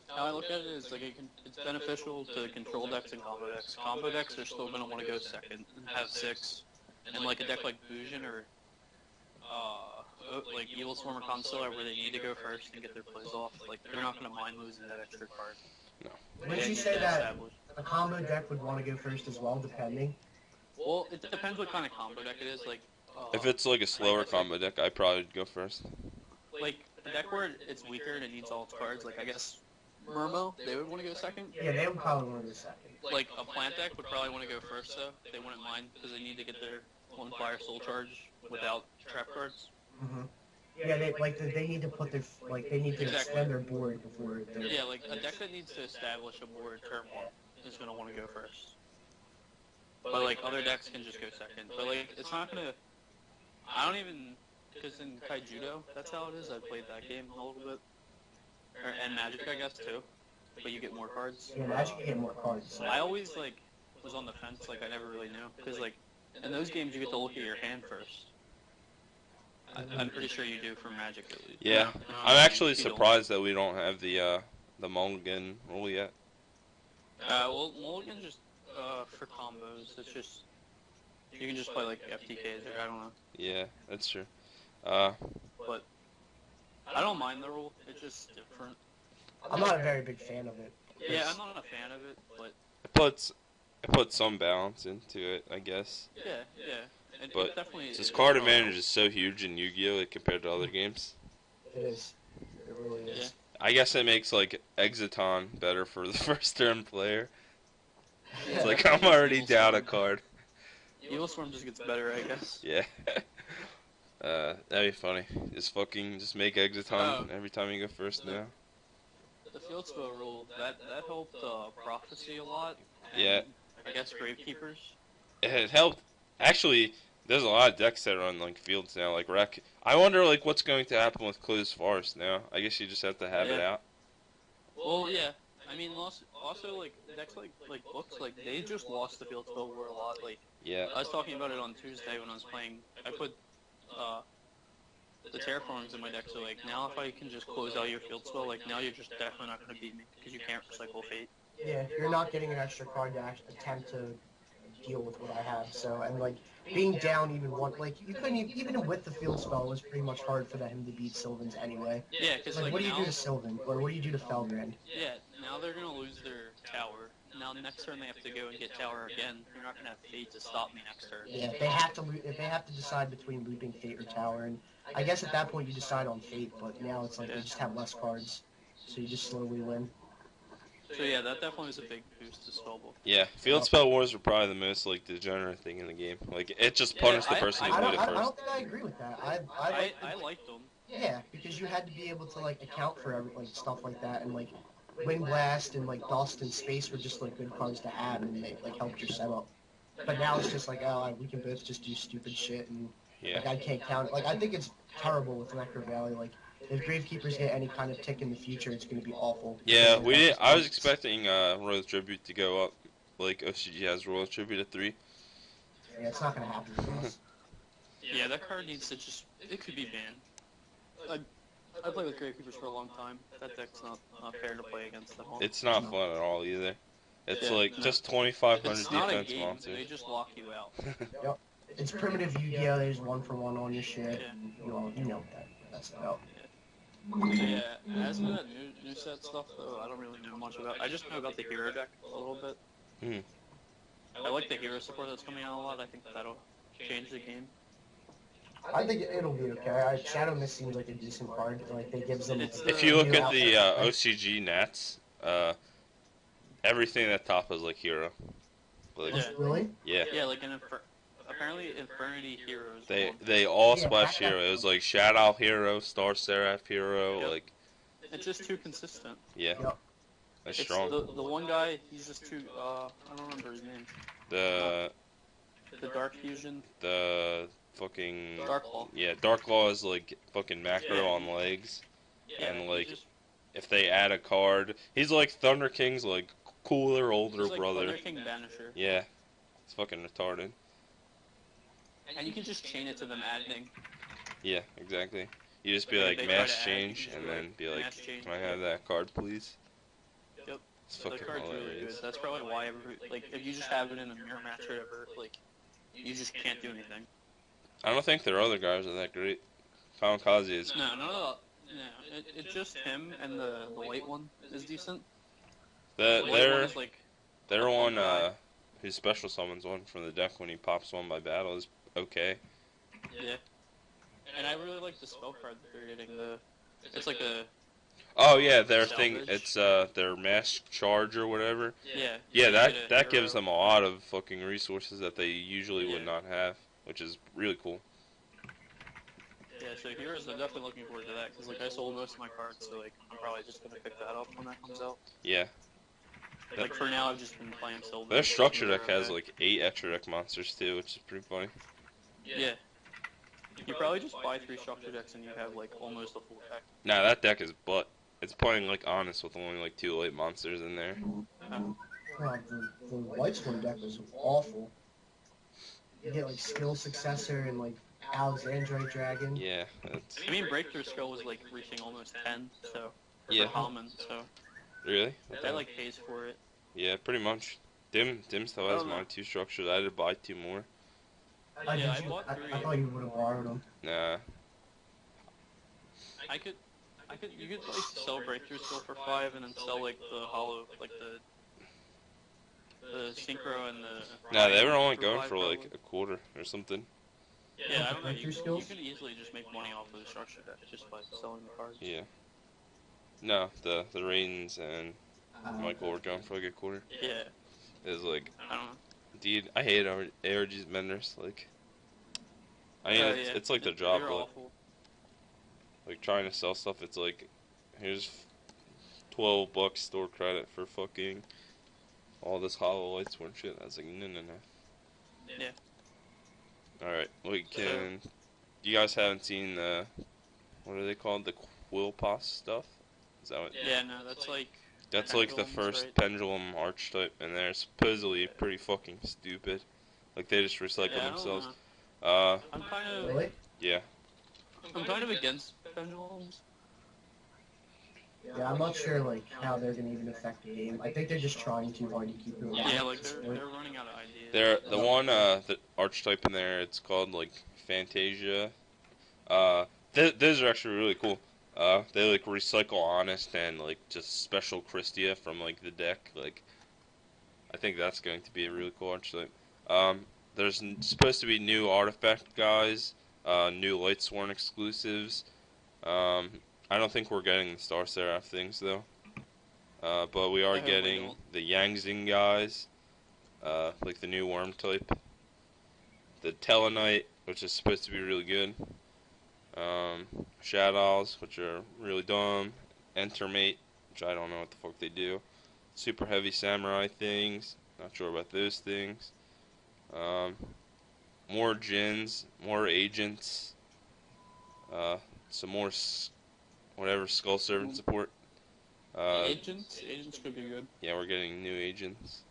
How I look at it is like it's beneficial to control decks and combo decks. Combo decks are still going to want to go second and have 6, and like a deck like Fusion or like Evil Swarm or Constellar where they need to go first and get their plays off. Like they're not going to mind losing that extra card. No. Wouldn't you say that a combo deck would want to go first as well, depending? Well, it depends what kind of combo deck it is. Like if it's like a slower combo deck, I'd probably go first. Like a deck where it's weaker and it needs all its cards. Like I guess Murmo, they would want to go second. Yeah, they would probably want to go second. Like a plant deck would probably want to go first though. They wouldn't mind because they need to get their 1 flyer soul charge without trap cards. Yeah, they need to put their they need to extend their board before. Yeah, like a deck that needs to establish a board turn 1 is gonna want to go first. But like other decks can just go second. But like it's not gonna. I don't even because in Kaijudo that's how it is. I played that game a little bit. And Magic, I guess, too. But you get more cards. Yeah, Magic you get more cards. I always, like, was on the fence. Like, I never really knew. Because, like, in those games, you get to look at your hand first. I'm pretty sure you do for Magic, at least. Yeah. I'm actually surprised that we don't have the Mulligan rule yet. Well, Mulligan's just, for combos. It's just, you can just play, like, FTKs or I don't know. Yeah, that's true. But I don't mind the rule. It's just different. I'm not a very big fan of it. Yeah, I'm not a fan of it, but it puts some balance into it, I guess. Yeah. But it definitely this card advantage is so huge in Yu-Gi-Oh! Like, compared to other games. It is. It really is. Yeah. I guess it makes like Exiton better for the first turn player. It's like I'm already down a card. Evil Swarm just gets better, I guess. Yeah. That'd be funny. Just make Exiton every time you go first now. the field spell rule that helped prophecy a lot. And Yeah. I guess gravekeepers. It helped. Actually, there's a lot of decks that run like fields now, like Wreck. I wonder like what's going to happen with Closed Forest now. I guess you just have to have it Yeah. out. Well, yeah. I mean, also like decks like books, like they just lost the field spell war a lot. Like Yeah. I was talking about it on Tuesday when I was playing. I put the terraformings in my deck, so like now if I can just close out your field spell, like now you're just definitely not going to beat me because you can't recycle fate. Yeah, you're not getting an extra card to attempt to deal with what I have. So, and like being down even one, like you couldn't even with the field spell, it was pretty much hard for him to beat Sylvans anyway. Yeah, because Like, like what do you now, do to Sylvan, or what do you do to Felgrand? yeah, now they're gonna lose their tower. Now next turn they have to go and get tower again. You're not gonna have fate to stop me next turn. Yeah, if they have to if they have to decide between looping Fate or Tower, and I guess at that point you decide on Fate, but now it's like they just have less cards, so you just slowly win. So yeah, that definitely was a big boost to Spellbook. Yeah, Field Spell Wars were probably the most like degenerate thing in the game. Like it just punished the person who I played don't, it I first. don't think I agree with that. I liked them. Yeah, because you had to be able to like account for like stuff like that, and like Wind Blast and like Dust and Space were just like good cards to have, and they like helped your setup. But now it's just like, oh, we can both just do stupid shit, and Yeah. like I can't count. Like I think it's terrible with Necro Valley. Like if Gravekeepers get any kind of tick in the future, it's going to be awful. Yeah, we did. I was expecting Royal Tribute to go up, like OCG has Royal Tribute at 3. Yeah, it's not going to happen. Yeah, that card needs to just. It could be banned. I played with Gravekeepers for a long time. That deck's not fair to play against them all. It's not fun at all either. It's Yeah, like no. just 2,500 It's not a defense game. monsters. They just lock you out. Yep. It's primitive Yu-Gi-Oh! There's 1-for-1 on your shit. Yeah. You know what that's about. So yeah, as for that new set stuff though, I don't really know much about. I just know about the hero deck a little bit. I like the hero support that's coming out a lot. I think that'll change the game. I think it'll be okay. Shadow Mist seems like a decent card. Like they gives them. If you look at the OCG Nats, everything at top is like hero. Like, Yeah. Really? Yeah. Yeah, like apparently Infernity Heroes. They all Yeah, splash hero. It was like Shadow Hero, Star Seraph Hero, Yep. like It's just too consistent. yeah. Yep. That's It's strong. the one guy. He's just too. I don't remember his name. The Dark Fusion. fucking Dark Claw. yeah, Dark Claw is like fucking macro Yeah. on legs. Yeah, And, he like, just, If they add a card, he's like Thunder King's like cooler older he's like brother. Thunder King Banisher. Yeah, it's fucking retarded. And you can just chain it to them adding. Yeah, exactly. You just be Like, like they try mass to add, change you just and be then like, be like, mass change. can I have that card, please? Yep. It's That fucking card's really good. hilarious. That's probably why like if you just have it in a mirror match or whatever, like you just can't do anything. I don't think their other guys are that great. Kamikaze is. No. It's just him and the white one is decent. The, The white one is like their one one, guy. who special summons one from the deck when he pops one by battle is okay. yeah. And I really like the spell card that they're getting. It's like a Oh yeah, their thing. Salvage. It's their mass charge or whatever. yeah. Yeah, you that get a that gives hero. them a lot of fucking resources that they usually would Yeah. not have, which is really cool. Yeah, so heroes, I'm definitely looking forward to that because like I sold most of my cards, so like I'm probably just gonna pick that up when that comes out. Yeah, Like for now, I've just been playing Silver. their structure deck has like 8 extra deck monsters too, which is pretty funny. Yeah. You probably just buy 3 structure decks and you have like almost a full deck. Nah, that deck is butt. It's playing like honest with only like 2 late monsters in there. God, the White one deck was awful. You get like Skill Successor and like Alexandrite Dragon. Yeah, that's I mean, Breakthrough Skill was like reaching almost 10, so Yeah. for common, so really. What the that hell? like pays for it. Yeah, pretty much. Dim still has Oh, no. my 2 structures. I had to buy 2 more. Yeah, I bought 3. I thought you would have borrowed them. Nah. You could like sell Breakthrough Skill for 5 and then sell like the hollow, like the synchro and the. Nah, they were only for going 5 for like probably. a quarter or something. Yeah, I don't know. Breakthrough You skills? could easily just make money off of the structure deck just by selling the cards. Yeah. No, the Raidens and Michael were going for like a quarter. Yeah, It was like, I don't know. dude, I hate ARG's vendors. Like, I mean, Yeah. it's like their They're job, but awful. like trying to sell stuff, it's like, here's $12 store credit for fucking all this Hollow Lights and shit. I was like, no. Yeah. Alright, we can... You guys haven't seen the... What are they called? The Quillpass stuff? Is that what... Yeah, no, that's like... That's like the pendulums, first right? pendulum archetype, and they're supposedly pretty fucking stupid. Like, they just recycle Yeah, I don't themselves. know. I'm kind of... Really? Yeah. I'm kind of against pendulums. Yeah, I'm not sure like how they're gonna even affect the game. I think they're just trying too hard to keep it alive. Yeah, like they're running out of ideas. The one, the archetype in there, it's called, like, Fantasia. Those are actually really cool. They, like, recycle Honest and, like, just special Christia from, like, the deck. Like, I think that's going to be a really cool archetype. There's supposed to be new artifact guys, new Lightsworn exclusives. I don't think we're getting the Star Seraph things, though. But we are getting the Yangzing guys, like the new worm type. The Telenite, which is supposed to be really good. Shadows, which are really dumb. Entermate, which I don't know what the fuck they do. Super heavy samurai things, not sure about those things. More Djinns, more agents. Some more whatever Skull Servant support. Agents could be good. Yeah, we're getting new agents.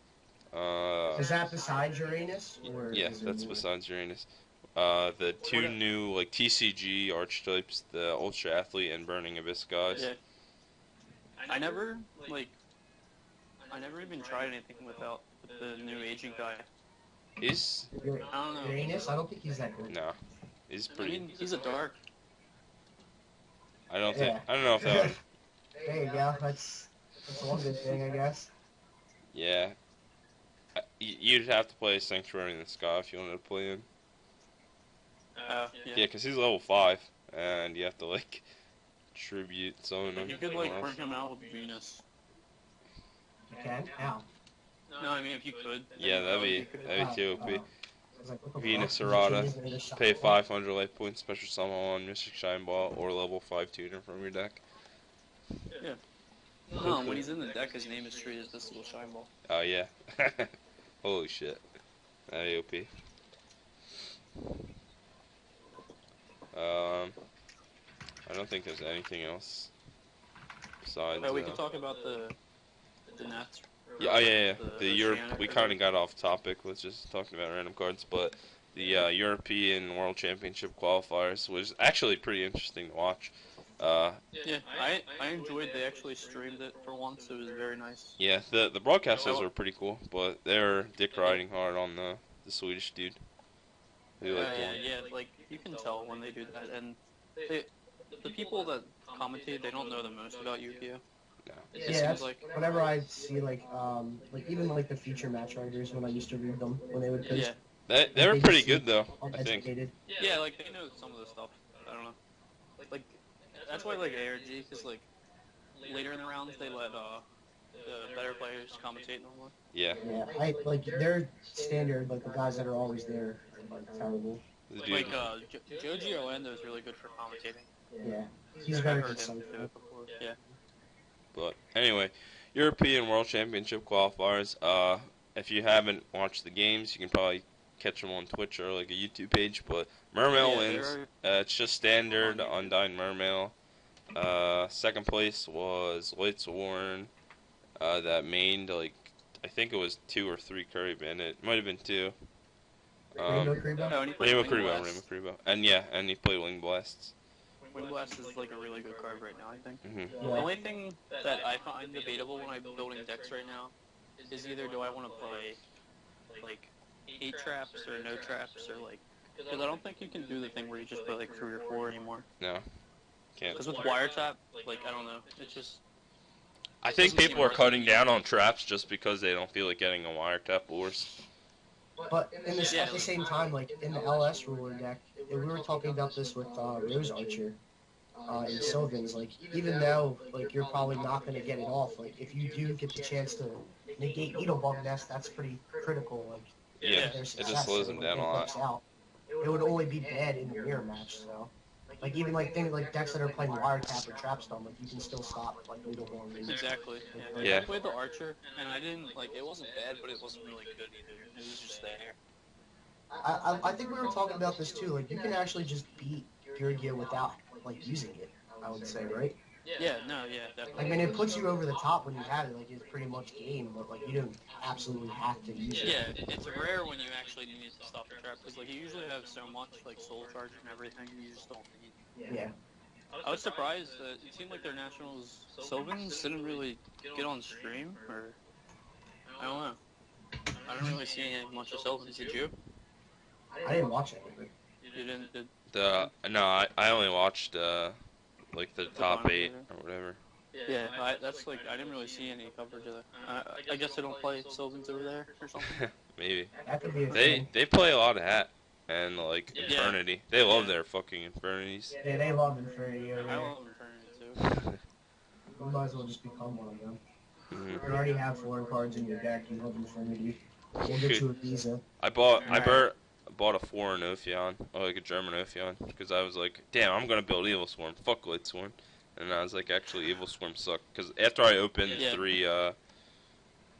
Is that besides Uranus? Or Yeah, is there that's more? besides Uranus. The two new like TCG archetypes, the Ultra Athlete and Burning Abyss guys. Yeah. I never even tried anything with the new agent guy. He's I don't know. Uranus? I don't think he's that good. no, he's I pretty. mean, he's a dark. I don't think. Yeah. I don't know if that. There you go. That's one good thing, I guess. Yeah. You'd have to play Sanctuary in the Sky if you wanted to play him. Yeah. Yeah, because he's level 5, and you have to, like, tribute summon him. You could like bring him out with Venus. You can? How? No, I mean if you could. Yeah, that'd be too OP. I was like, what the Venus fuck? Errata, Is it just pay shot? 500 life points, special summon on Mystic Shine Ball, or level 5 tuner from your deck. No, when he's in the deck, his name is treated as this little shine ball. Oh, yeah. Holy shit. That'd be OP. I don't think there's anything else besides. We can talk about the Nats. Yeah. The Europe. Oceanic We kind of got off topic. Let's just talking about random cards, but the European World Championship qualifiers was actually pretty interesting to watch. Yeah, I enjoyed. They actually streamed it for once. It was very nice. Yeah, the broadcasters were pretty cool, but they're dick riding hard on the Swedish dude. Yeah, like you can tell when they do that, and the people that commentate, they don't know the most about Yu-Gi-Oh. No. It Yeah, seems like whenever I see like even like the feature match writers when I used to read them when they would post They were pretty good though. I think. uneducated. yeah, like they know some of the stuff. I don't know. Like that's why I like ARG, because like later in the rounds they let the better players commentate normally. Yeah. Yeah, I like their standard like the guys that are always there are like terrible. The dude. Like Joji Oendo is really good for commentating. Yeah, he's I've very heard him good. do it before. Yeah. But anyway, European World Championship qualifiers. If you haven't watched the games, you can probably catch them on Twitch or like a YouTube page. But Mermail wins. It's just standard Undying Mermail. Second place was Lightsworn. That mained like I think it was 2 or 3 Curry Bandit. It might have been 2. Rainbow Kribo? No, and he played Rainbow Wing Blast. Kribo. And he played Wing Blasts. Wing Blast is like a really good card right now, I think. Mm-hmm. The only thing that I find debatable when I'm building decks right now is either do I want to play like 8 traps or no traps or like, because I don't think you can do the thing where you just play like 3 or 4 anymore. No, can't. Because with wiretap, like I don't know, it's just. I think people are cutting down on traps just because they don't feel like getting a wiretap lures. But in this, at the same time, like in the LS ruler deck, we were talking about this with Rose Archer in Sylvans. Like even though like you're probably not going to get it off, like if you do get the chance to negate Needlebug Nest, that's pretty critical. Like Yeah, their it success, just slows them like, down a it lot. works out. It would only be bad in the mirror match. So Like even like things like decks that are playing Wiretap or Trapstone, like you can still stop like Needlehorn. Exactly. Yeah. Like, Yeah. I played the Archer, and I didn't like. It wasn't bad, but it wasn't really good either. It was just there. I think we were talking about this too. Like you can actually just beat Yu-Gi-Oh without like using it. I would say, right? Yeah. No. Yeah. I Definitely. mean, it puts you over the top when you have it. Like it's pretty much game, but like you don't absolutely have to use it. Yeah, it's rare when you actually need to stop the trap because like you usually have so much like soul charge and everything you just don't need. Yeah. I was surprised that it seemed like their nationals Sylvans didn't really get on stream, or I don't know. I didn't really see any much of Sylvans. Did you? I didn't watch it. You didn't? Did No, I only watched like the top final 8 later? or whatever. Yeah, that's like I didn't really see any coverage of that. I guess they don't play Sylvans over there or something. Maybe That could be a they thing. they play a lot of Hat and like Yeah. Infernity. They love Yeah. their fucking Infernities. Yeah, they love Infinity over I there. love Infernity too. You might as well just become one of them. Mhm. You already have foreign cards in your deck. You love Infinity. We'll get you a visa. I bought a foreign Ophion, or like a German Ophion, because I was like, damn, I'm gonna build Evil Swarm. Fuck Light Swarm. And I was like, actually, Evil Swarm sucked. Because after I opened Yeah. 3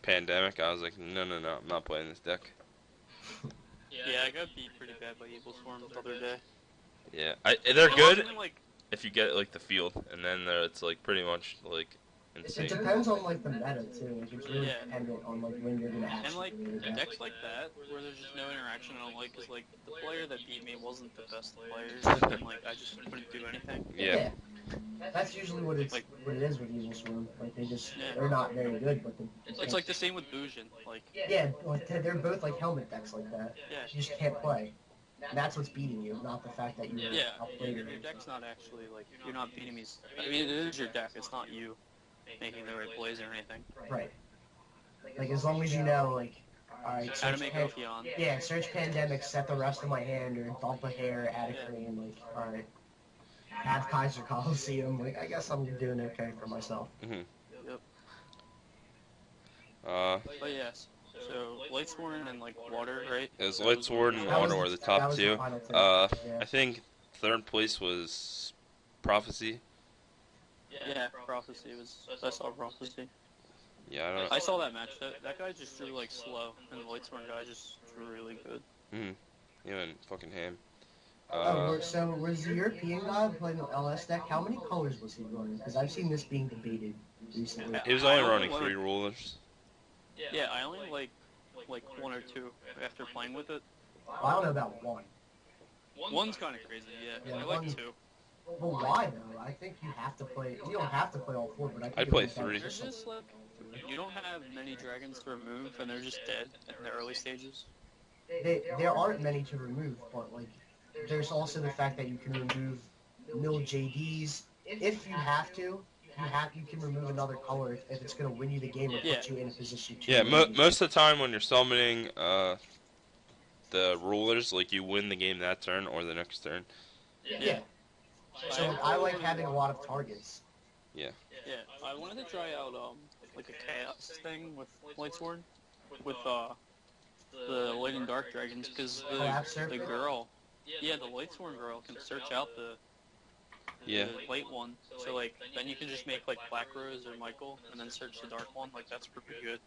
Pandemic, I was like, no, I'm not playing this deck. Yeah, I got beat pretty bad by Evil Swarm the other day. Yeah, they're good It wasn't, like, if you get like the field, and then it's like pretty much like It insane. depends on like the meta too. Like it's really Yeah. dependent on like when you're gonna and actually like do it. decks like that where there's just no interaction. I don't like because like the player that beat me wasn't the best of players, and like I just couldn't do anything. Yeah. That's usually what it is with Evil Swarm. Like they're not very good, but It's like the same with Bujin. Like yeah, like they're both like helmet decks like that. yeah, You just can't play. And that's what's beating you, not the fact that you yeah, outplayed your it. deck's not actually like you're not beating me. I mean, it is your deck. It's not you making the right plays or anything. Right. Like as long as you know, like, alright, How to search make pan- Ophion. yeah, search Pandemic, set the rest of my hand, or dump a hair, add a cream, like, alright. Have Kaiser Coliseum, like, I guess I'm doing okay for myself. Yep. But yes. So Light Sworn and like Water, right? It was Light Sword and That was Water were the that top was 2. the final thing. I Yeah. think third place was Prophecy. Yeah, Prophecy was. I saw Prophecy. Yeah, I don't I saw that match. That guy just drew like slow, and the Light Sworn guy just drew really good. know. He went fucking ham. So was the European guy playing the LS deck? How many colors was he running? Because I've seen this being debated recently. He was only running 3 rulers. Yeah, I only like 1 or 2 after playing with it. Well, I don't know about one. One's kind of crazy. Yeah, Yeah, I like one- 2. Well, why though? I think you have to play. You don't have to play all 4, but I think I'd it play would be 3. There's just like you don't have many dragons to remove, and they're just dead in the early stages. There aren't many to remove, but like there's also the fact that you can remove mill JDs if you have to. You can remove another color if it's gonna win you the game or put Yeah. you in a position to. Yeah, win. most of the time when you're summoning the rulers, like you win the game that turn or the next turn. Yeah. So like, I like having a lot of targets. Yeah, I wanted to try out like a chaos thing with Lightsworn, with the light and dark dragons, because Collapse the Serpent? girl, yeah, the Lightsworn girl can search out the Yeah. light one. So like then you can just make like Black Rose or Michael, and then search the dark one. Like that's pretty good.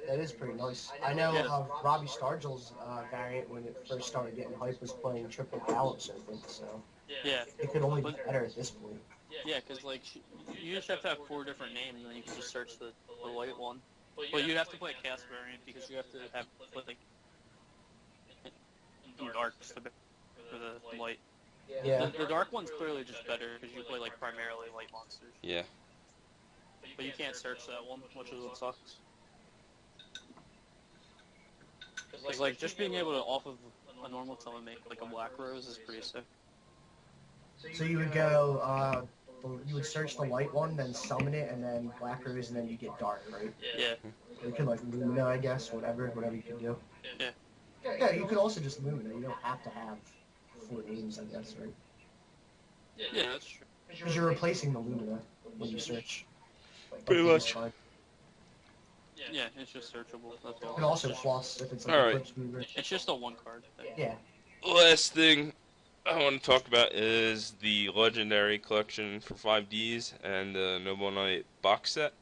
That is pretty nice. I know Yeah. Robbie Stargill's variant when it first started getting hype was playing triple Gallup Serpent, so Yeah, it could only be better at this point. yeah, because like you just have to have 4 different names, and then you can just search the light one. But you'd have to play a chaos variant because you have to have like darks for the light. Yeah. The dark one's clearly just better because you play like primarily light monsters. Yeah. But you can't search that one, which is what sucks. It's like just being able to off of a normal summon make like a Black Rose is pretty sick. So you would go, you would search the light one, then summon it, and then Black Rose, and then you get dark, right? Yeah. You could like Lumina, I guess, whatever you could do. Yeah. Yeah, you could also just Lumina. You don't have to have 4 names, I guess, right? Yeah, that's true. Because you're replacing the Lumina when you search. Pretty Like, much. You Yeah, it's just searchable. That's all. can also floss if it's like Alright. a Eclipse Mover. It's just a 1 card thing. Yeah. Last thing, I want to talk about is the Legendary Collection for 5Ds and the Noble Knight box set.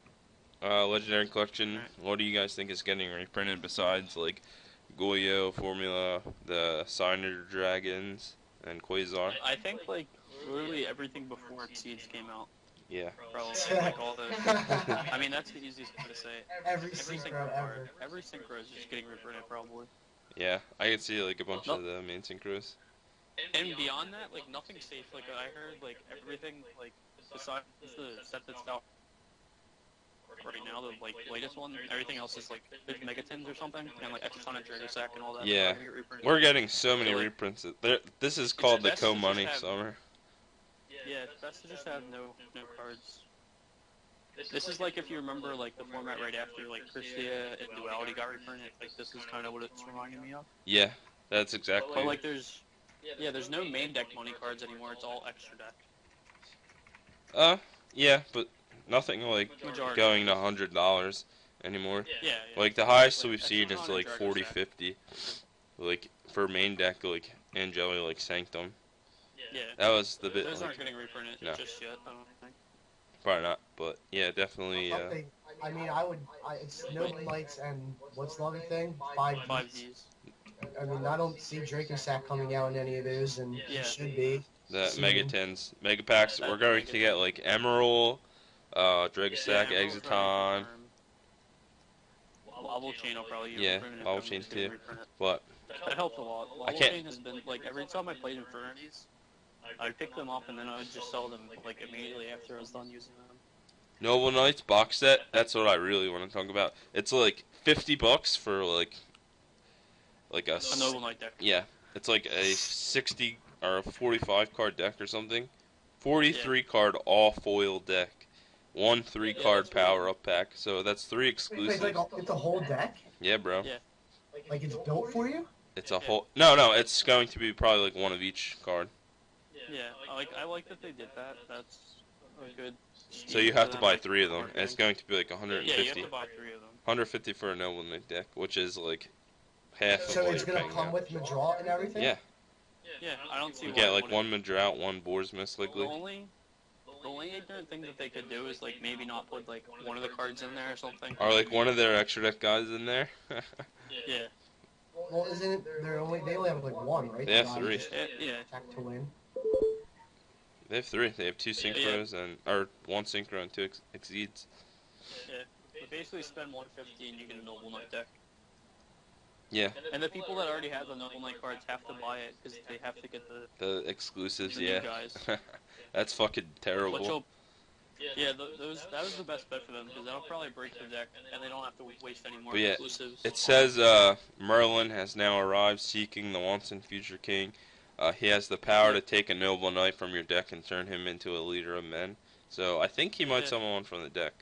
Legendary Collection, Alright. what do you guys think is getting reprinted besides, like, Goyo, Formula, the Signer Dragons, and Quasar? I think like literally everything before Seeds came out. Yeah. Probably like all those. I mean, that's the easiest way to say it. Every Every synchro synchro ever. card, every synchro is just getting reprinted probably. Yeah, I could see, like, a bunch Nope. of the main synchros. And beyond that, like nothing's safe. Like I heard, like everything, like besides the set that's out right now, the like latest one, everything else is like there's megatins or something, and like extra ton of Dragosack and all that. Yeah. Get reprinted. We're getting so many So, like, reprints. This is called the best to just Co-Money have- Summer. Yeah, it's best to just have no cards. This is like if you remember like the format right after like Christia and Duality got reprinted. Like this is kind of what it's reminding me of. Yeah, that's exactly. But like there's no main deck money cards anymore. It's all extra deck. Yeah, but nothing like Majority. going to $100 anymore. Yeah. Like the highest Like, we've seen is extra like ton of 40, Dragosack. 50. Like for main deck, like Angeli, like Sanctum. Yeah. That was the bit. Those Like, aren't getting reprinted no. just yet. I don't think. probably not, but yeah, definitely. Something. I mean, it's Noble Knights and what's the other thing? 5Ds. I mean, I don't see Dracosack coming out in any of those, and Yeah. it should be. The soon. Megatins, Mega Packs. We're going to get like Emerald, Dragosack, Yeah, Emerald's Exoton, already confirmed. Lava Chain will probably get Yeah, reprinted. if Lava everyone's Chain getting too. reprinted. but That helps a lot. Lava can't- Chain has been like every time I played Infernities, I'd pick them up and then I would just sell them like immediately after I was done using them. Noble Knights box set. That's what I really want to talk about. It's like $50 for like a. A Noble Knight deck. Yeah, it's like a 60 or a 45 card deck or something. 43 card all foil deck. One 3 card that's really power up pack. So that's 3 Wait, exclusives. it's a whole deck? Yeah, bro. Yeah. Like it's built for you? It's a whole. No, it's going to be probably like one of each card. Yeah, I like that they did that. That's a good. So you have to buy 3 of them, and it's going to be like Yeah, 150. you have to buy 3 of them. 150 for a Noble Knight deck, which is like half of So what it's you're gonna paying come now. with Madraw and everything? Yeah, Yeah, I don't see you why. get it like wouldn't. one Madrout, one Boar's Mist The likely. only ignorant thing that they could do is like maybe not put like one of the cards in there or something. Or like one of their extra deck guys in there. Yeah. Well, isn't it? They only have like one, right? They have The 3. guys Yeah. Attack to win. They have 3. They have 2 synchros or 1 synchro and 2 exceeds. You basically spend 150 and you get a Noble Knight deck. Yeah, And the people that already have the Noble Knight cards have to buy it because they have to get the exclusives. the new Yeah, guys. that's fucking Which terrible. will, that was the best bet for them because that'll probably break their deck and they don't have to waste any more But yeah, exclusives. It says Merlin has now arrived, seeking the once and future king. He has the power to take a noble knight from your deck and turn him into a leader of men. So I think he might Yeah. summon one from the deck.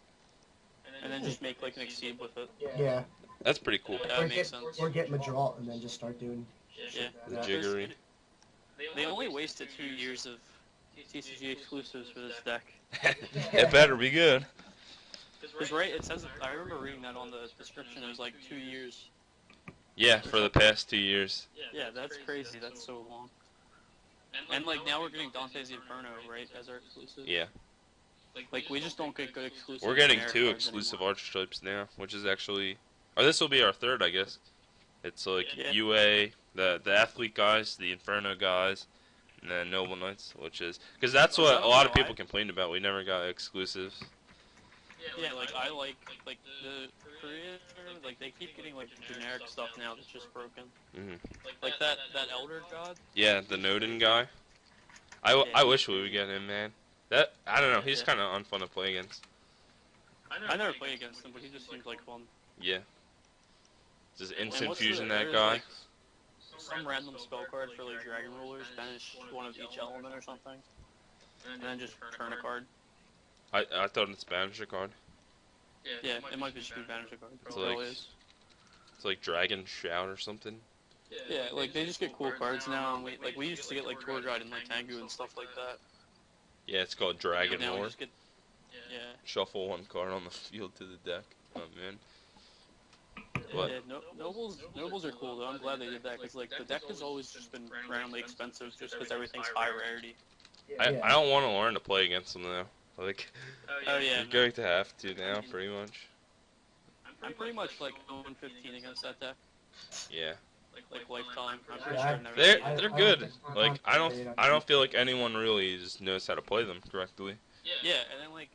And then just make like an exceed with it. Yeah. That's pretty cool. That Or makes get, sense. or get Madraw and then just start doing. Yeah. The Yeah. jiggery. They only wasted 2 years of TCG exclusives for this deck. It better be good. Because right, it says, I remember reading that on the description, it was like 2 years. Yeah, for the past 2 years. Yeah, that's crazy, that's so long. And like now we're getting Dante's Inferno, right, as our exclusive? Yeah. Like we just don't get good exclusives. We're getting generic 2 cards exclusive anymore. archetypes now, which is actually... Or this will be our 3rd, I guess. It's like Yeah. UA, the athlete guys, the Inferno guys, and then Noble Knights, which is... Because that's what a lot of people complained about. We never got exclusives. Yeah, like I like the Korea, like they keep getting like generic stuff now that's just broken. hmm Like that Elder God. Yeah, the Nodin guy. I wish we would get him, man. That I don't know. He's Yeah. kind of unfun to play against. I never play against him, but he just seems like fun. Yeah. Just And instant what's fusion the- that there's, guy. like, some random spell card for like Dragon Rulers, banish one of each element or something, and then just turn a card. I thought it's Banisher card. Yeah, it might just be banish a card. That's It's all like- it is. It's like Dragon Shout or something. Yeah, like they just get cool cards now, and we used to get like Tour Guide and like Tengu and stuff like that. Yeah, it's called Dragon Now we War. just get, yeah. Shuffle 1 card on the field to the deck. Oh man. But Yeah, nobles are cool though. I'm glad they did that because like the deck has always just been randomly expensive just because everything's high rarity. I don't want to learn to play against them though. Like, Oh yeah, you're going to have to now, pretty much. I'm pretty much like 0-15 against that deck. Yeah. Like lifetime. I'm pretty Yeah, sure I've never They're beaten it. they're good. Like I don't feel like anyone really just knows how to play them correctly. Yeah, and then like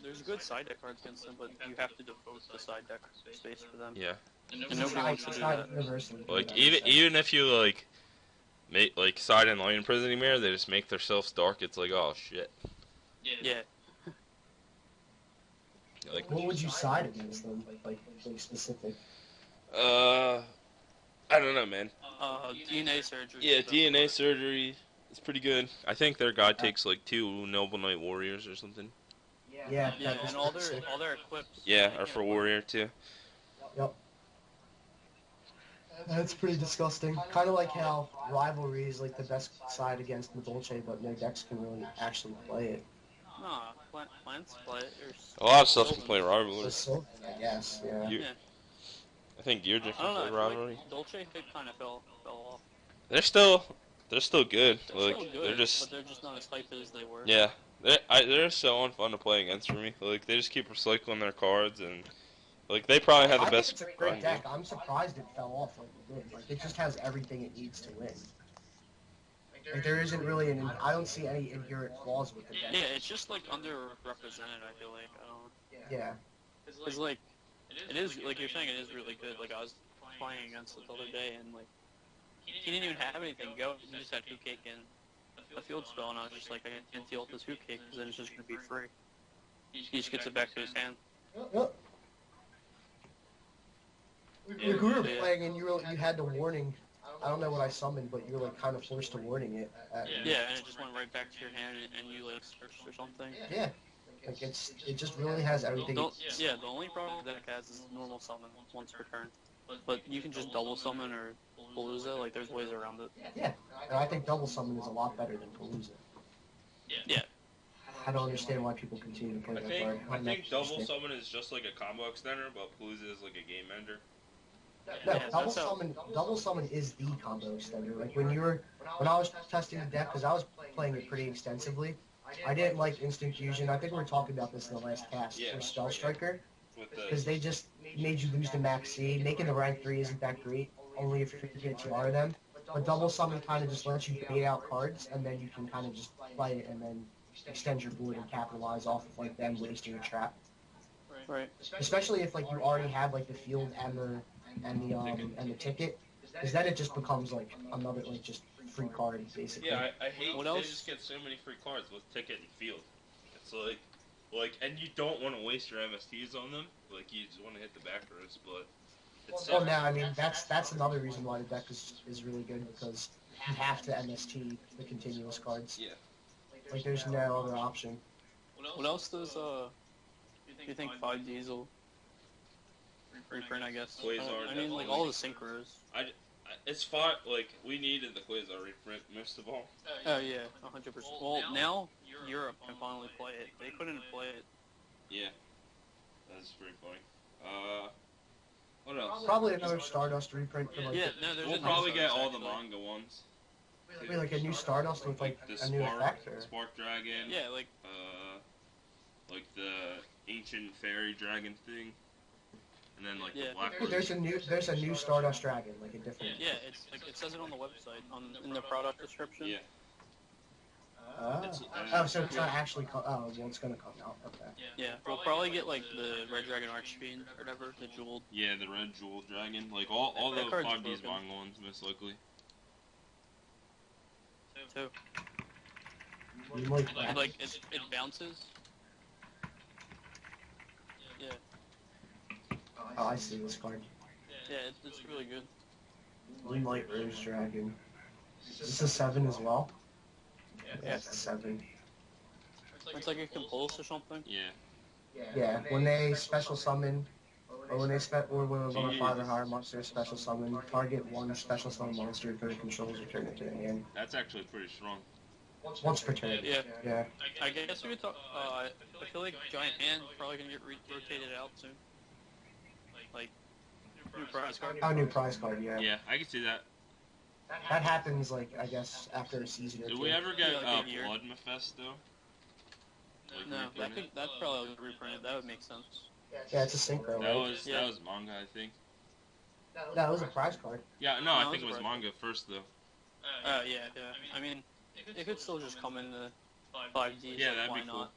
there's good side deck cards against them, but you have to devote the side deck space for them. Yeah. And nobody wants to do that. Like even if you like make like side and light imprisoning mirror, they just make themselves dark. It's like, oh shit. Yeah. Like, what would you side against them? Like specific. I don't know, man. DNA surgery. Yeah, DNA surgery is pretty good. I think their god takes like 2 Noble Knight Warriors or something. Yeah, Yeah, and all their equips. Yeah, are for Warrior too. Yep. That's pretty disgusting. Kind of like how Rivalry is like the best side against Medolce, but no decks can really actually play it. Nah, plants play it. A lot of stuff can play Rivalry. So, I guess, yeah. You- I think you're I different don't know. for I feel Rivalry. like Dolce hit kind of fell off. They're still good. They're Like still good, they're just but they're just not as hype as they were. yeah. They're so unfun to play against for me. Like they just keep recycling their cards and like they probably have the I best. think it's a great deck. I'm surprised it fell off like it did. Like it just has everything it needs to win. Like there isn't really I don't see any inherent flaws with the deck. Yeah, it's just like underrepresented. I feel like I don't. Yeah. It's like it is like you're saying it is really good. Like I was playing against it the other day and like he didn't even have anything go. He just had Hoot Cake and a field spell, and I was just like, I can't deal with this Hoot Cake because then it's just gonna be free. He just gets it back to his hand. Yep. Like we were playing and you had the warning. I don't know what I summoned, but you were like kind of forced to warning it. Yeah, and it just went right back to your hand, and you like searched or something. Yeah. Like it just really has everything. Yeah, the only problem that it has is normal summon once per turn. But you can just double summon or Palooza, like there's ways around it. Yeah, and I think double summon is a lot better than Palooza. Yeah. I don't understand why people continue to play that card. I think double summon is just like a combo extender, but Palooza is like a game ender. No, Yeah, double summon is the combo extender. Like when I was testing the deck, because I was playing it pretty extensively, I didn't like Instant Fusion. I think we were talking about this in the last cast for Spell Striker, because they just made you lose to Max C. Making the rank 3 isn't that great, only if you get TR them. But double summon kind of just lets you bait out cards, and then you can kind of just play it and then extend your board and capitalize off of like them wasting a trap. Right. Especially if like you already have like the field and the ticket, because then it just becomes like another like just free card basically. Yeah, I hate What they else? just get so many free cards with ticket and field. It's like, and you don't want to waste your MSTs on them. Like you just want to hit the back rows, but it's Well, now I mean that's another reason why the deck is really good, because you have to MST the continuous cards. Yeah. Like there's no other option. What else does you think 5 Diesel reprint? I guess. Quasar, I mean, like all the synchros. It's fine. Like we needed the Quasar reprint most of all. Oh yeah, 100%. Well, now Europe can finally play it. They couldn't play it. Yeah, that's pretty funny. What else? Probably another Stardust reprint for like Yeah, no, there's We'll a probably get all the actually. manga ones. maybe like a new Stardust with like the a new effect. Or... Spark Dragon. Yeah, like Like the ancient fairy dragon thing, and then like Yeah. the black. Hey, there's a new Stardust Dragon, like a different. yeah, it's like it says it on the website in the product description. Yeah. Oh, so it's not actually. Oh, well, it's gonna come out. Okay. Yeah, we'll probably get like the Red Dragon Archfiend or whatever, the jeweled. Yeah, the red jewel dragon, like all That the card's 5D's broken. manga ones, most likely. Too. You like And, that? like it bounces. Yeah, Oh, I see this card. yeah, it's really good. Moonlight Rose Dragon. Is this a 7 as well? Yeah, it's a 7. It's like a compulse or something. Yeah. Yeah, when they special summon, or when when a level 5 or higher monster is special summon, target one special summon monster if it controls return it to the hand. That's actually pretty strong. Once per turn. Yeah. Yeah. I guess we could talk. I feel like Giant Hand probably gonna get rotated out soon. Like New prize card. Oh, new prize card, yeah. Yeah, I can see that. That happens, like, I guess, after a season or Did two. we ever get Yeah, like a year. Blood Mephisto? Like No, reprinted? that's probably reprinted. That would make sense. Yeah, it's a synchro, That right? was Yeah. that was manga, I think. No, it was a prize card. Yeah, no, No, I it think it was was right. manga first though. Yeah. I mean, it could still just come in the 5Ds. Yeah, like, that'd why be cool. not?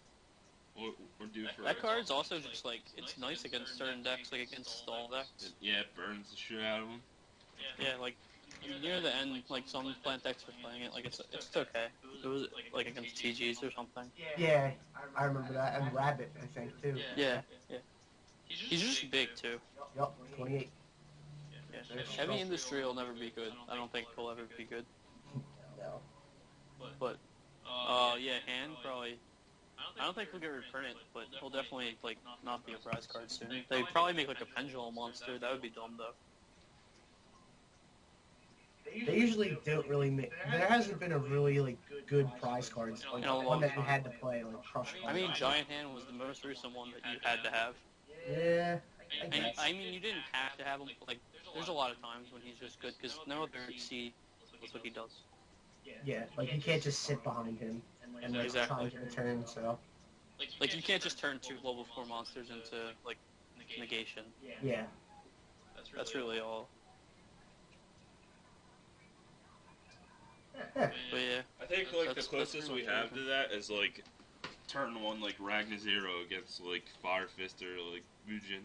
We're due for That card's also just like it's nice against certain decks, like against stall decks. Yeah, it burns the shit out of them. Yeah, like near the end, like some plant decks were playing it. Like it's okay. It was like against TGs or something. Yeah, I remember that. And Rabbit, I think, too. Yeah. He's just big too. Yup, 28. Yeah. Heavy industry will never be good. I don't think he'll ever be good. No. But yeah, hand probably. I don't think he'll get reprinted, but he'll definitely like not be a prize card soon. They'd probably make like a pendulum monster. That would be dumb though. They usually don't really make... There hasn't been a really, like, good prize cards. Like, In a one long that you time. had to play, like, Crush I mean, Giant Hand was the most recent one that you had to have. Yeah, I And guess. I mean, you didn't have to have him. Like, there's a lot of times when he's just good because no other C does what he does. Yeah, like, you can't just sit behind him and, like, try Exactly. and get a turn, so... Like, you can't just turn two level 4 monsters into like negation. Yeah. That's really all. Yeah. But yeah, I think like the That's closest we pretty much have everything. to that is like turn one like Ragnar Zero against like Fire Fist or like Mujin.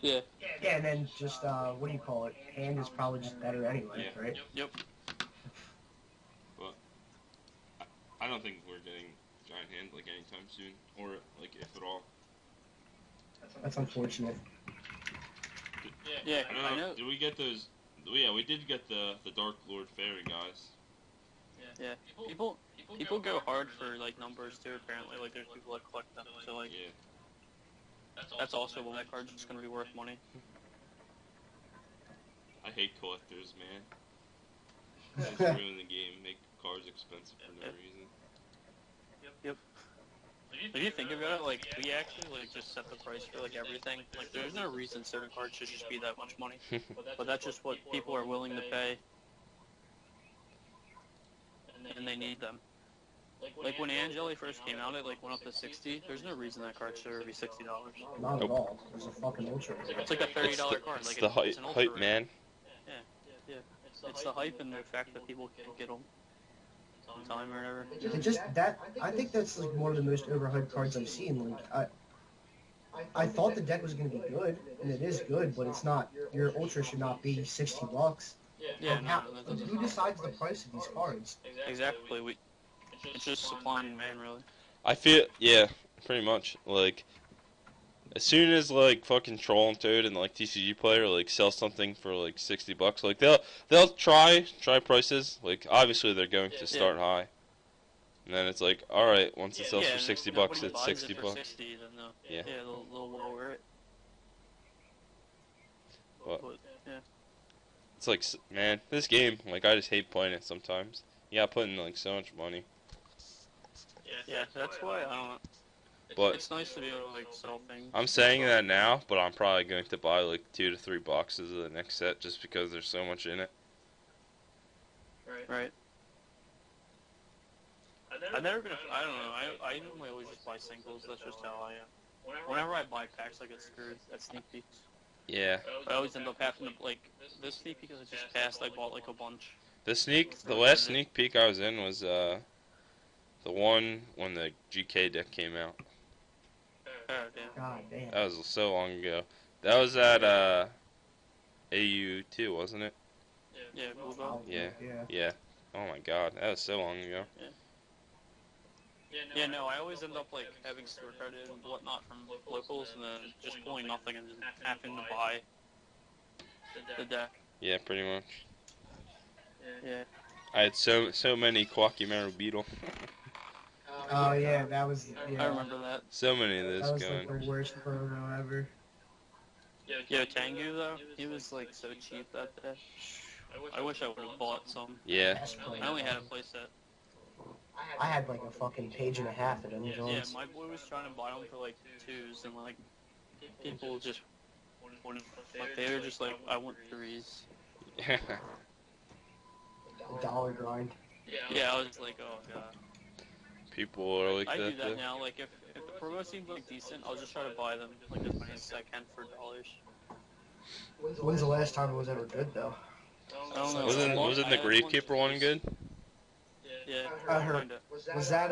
yeah, Yeah, and then just, what do you call it? Hand is probably just better anyway, Yeah. right? yep. I don't think we're getting Giant Hand like anytime soon, or like if at all. That's unfortunate. Yeah, I I know. Did we get those? Yeah, we did get the Dark Lord Fairy guys. Yeah, people go hard for like numbers too. Apparently, like there's people that collect them. So like Yeah. that's also why that card's just gonna be worth money. I hate collectors, man. Just ruin the game, make cards expensive for no reason. If you think about it, like we actually like just set the price for like everything. Like there's no reason certain cards should just be that much money. But that's just what people are willing to pay, and they need them. Like when Angeli first came out, it like went up to 60. There's no reason that card should ever be $60. Not Nope. at all. It's a fucking ultra. It's like a $30 card. It's Like the it's an ultra hype rare. man. Yeah. It's the hype and the fact that people can't get them on time or whatever. It just that I think that's like one of the most overhyped cards I've seen. Like I thought the deck was gonna be good, and it is good, but it's not. Your ultra should not be $60. Yeah, And how, no, that doesn't. who decides the price of these cards? Exactly. It's just supply and demand, really. I feel pretty much like as soon as like fucking Troll and Toad and like TCG player like sell something for like $60, like they'll try prices. Like obviously they're going to start high, and then it's like all right, once it sells for $60, nobody it's buys it $60. for 60, then Yeah. they'll lower it. But yeah. it's like man, this game like I just hate playing it sometimes. You gotta put in like so much money. Yeah, that's why I don't. But It's nice to be able to like sell things. I'm saying that now, but I'm probably going to buy like 2 to 3 boxes of the next set just because there's so much in it. Right. I've never been. I don't know. I normally always just buy singles. That's just how I am. Whenever I buy packs, I get screwed at sneak peeks. Yeah. I always end up having to like this sneak peek I just passed. I bought like a bunch. The last sneak peek I was in was the one when the GK deck came out. Oh damn. God damn. That was so long ago. That was at AU2, wasn't it? Yeah, Blue Bell. Yeah. Yeah. Yeah. Oh my god, that was so long ago. Yeah, no, I always end up like having store credit and whatnot from locals, and then just pulling nothing and just having to buy the deck. Yeah, pretty much. Yeah. I had so many Quackimaru Beetle. Oh yeah, that was. Yeah. I remember that. So many of That those was going. like the worst promo ever. Yo, Tengu though, he was like so cheap that day. I wish I would have bought some. Yeah. Best I only had a player. playset. I had like a fucking page and a half of them. Yeah, Jones. my boy was trying to buy them for like 2s, and like people just Like they were just like, I want threes. The dollar grind. Yeah, I was like, oh god. People are like I that. do that now. Like if the promo seems like decent, I'll just try to buy them like as many as I can for dollars. When's the last time it was ever good though? I don't know. Wasn't the Gravekeeper one good? Yeah, I heard. kinda. Was that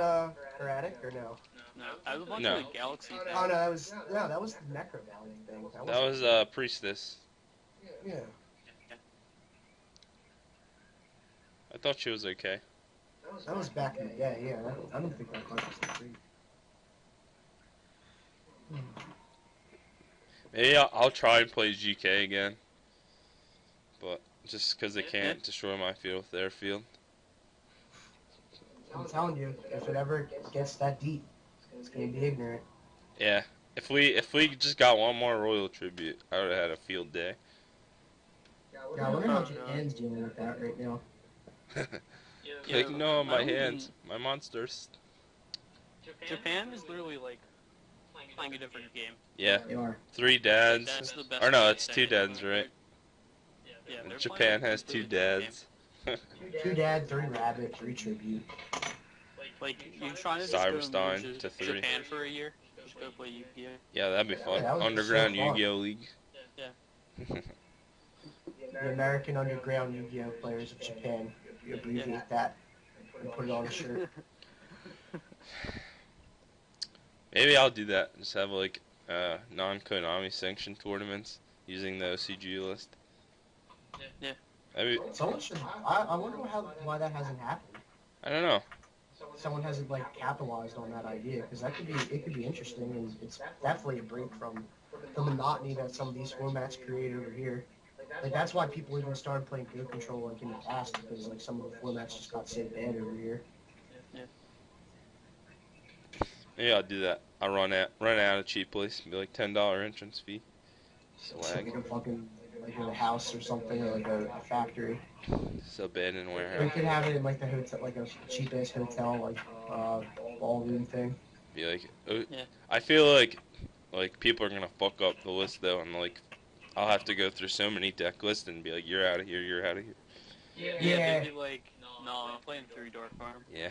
Heretic or no? No, I have a bunch No. of the Galaxy. Oh no, that was the Necro Valley thing. That was Priestess. Yeah. I thought she was okay. That was back in the day. Yeah, I don't think that class was that great. Maybe I'll try and play GK again, but just because they can't destroy my field with their field. I'm telling you, if it ever gets that deep, it's gonna be ignorant. Yeah, if we just got one more Royal Tribute, I would have had a field day. Yeah, I wonder how Japan's dealing with that right now. Like, no, my hands, my monsters. Japan is literally like playing a different game. Yeah, They are. 3 dads. That's the best Or no, way it's to 2 say it. dads, right? Yeah, they're Japan playing has a 2 completely different dads. 2 dad, 3 rabbit, 3 tribute. game. Like you trying to just go Cyberstein and move to 3. Japan for a year? Just go play Yu-Gi-Oh. Yeah, that'd be fun. that would be Underground so fun. Yu-Gi-Oh League. Yeah. The American Underground Yu-Gi-Oh players of Japan. You abbreviate that and put it on a shirt. Maybe I'll do that. Just have like non-Konami sanctioned tournaments using the OCG list. Yeah. Maybe, Someone should. I wonder why that hasn't happened. I don't know. Someone hasn't like capitalized on that idea because it could be interesting and it's definitely a break from the monotony that some of these formats create over here. Like that's why people even started playing Go Control like in the past because like some of the formats just got so bad over here. Maybe I'll do that. I'll run out of cheap place. Be like $10 entrance fee. Swag. Like a fucking like in a house or something or like a factory. Abandoned We warehouse. could have it in like the hotel, like a cheap ass hotel, like ballroom thing. Be like, oh, Yeah. I feel like people are gonna fuck up the list though, and like I'll have to go through so many deck lists and be like, you're out of here, you're out of here. Yeah. They'd be like, no, I'm playing 3 Dark Farm. Yeah.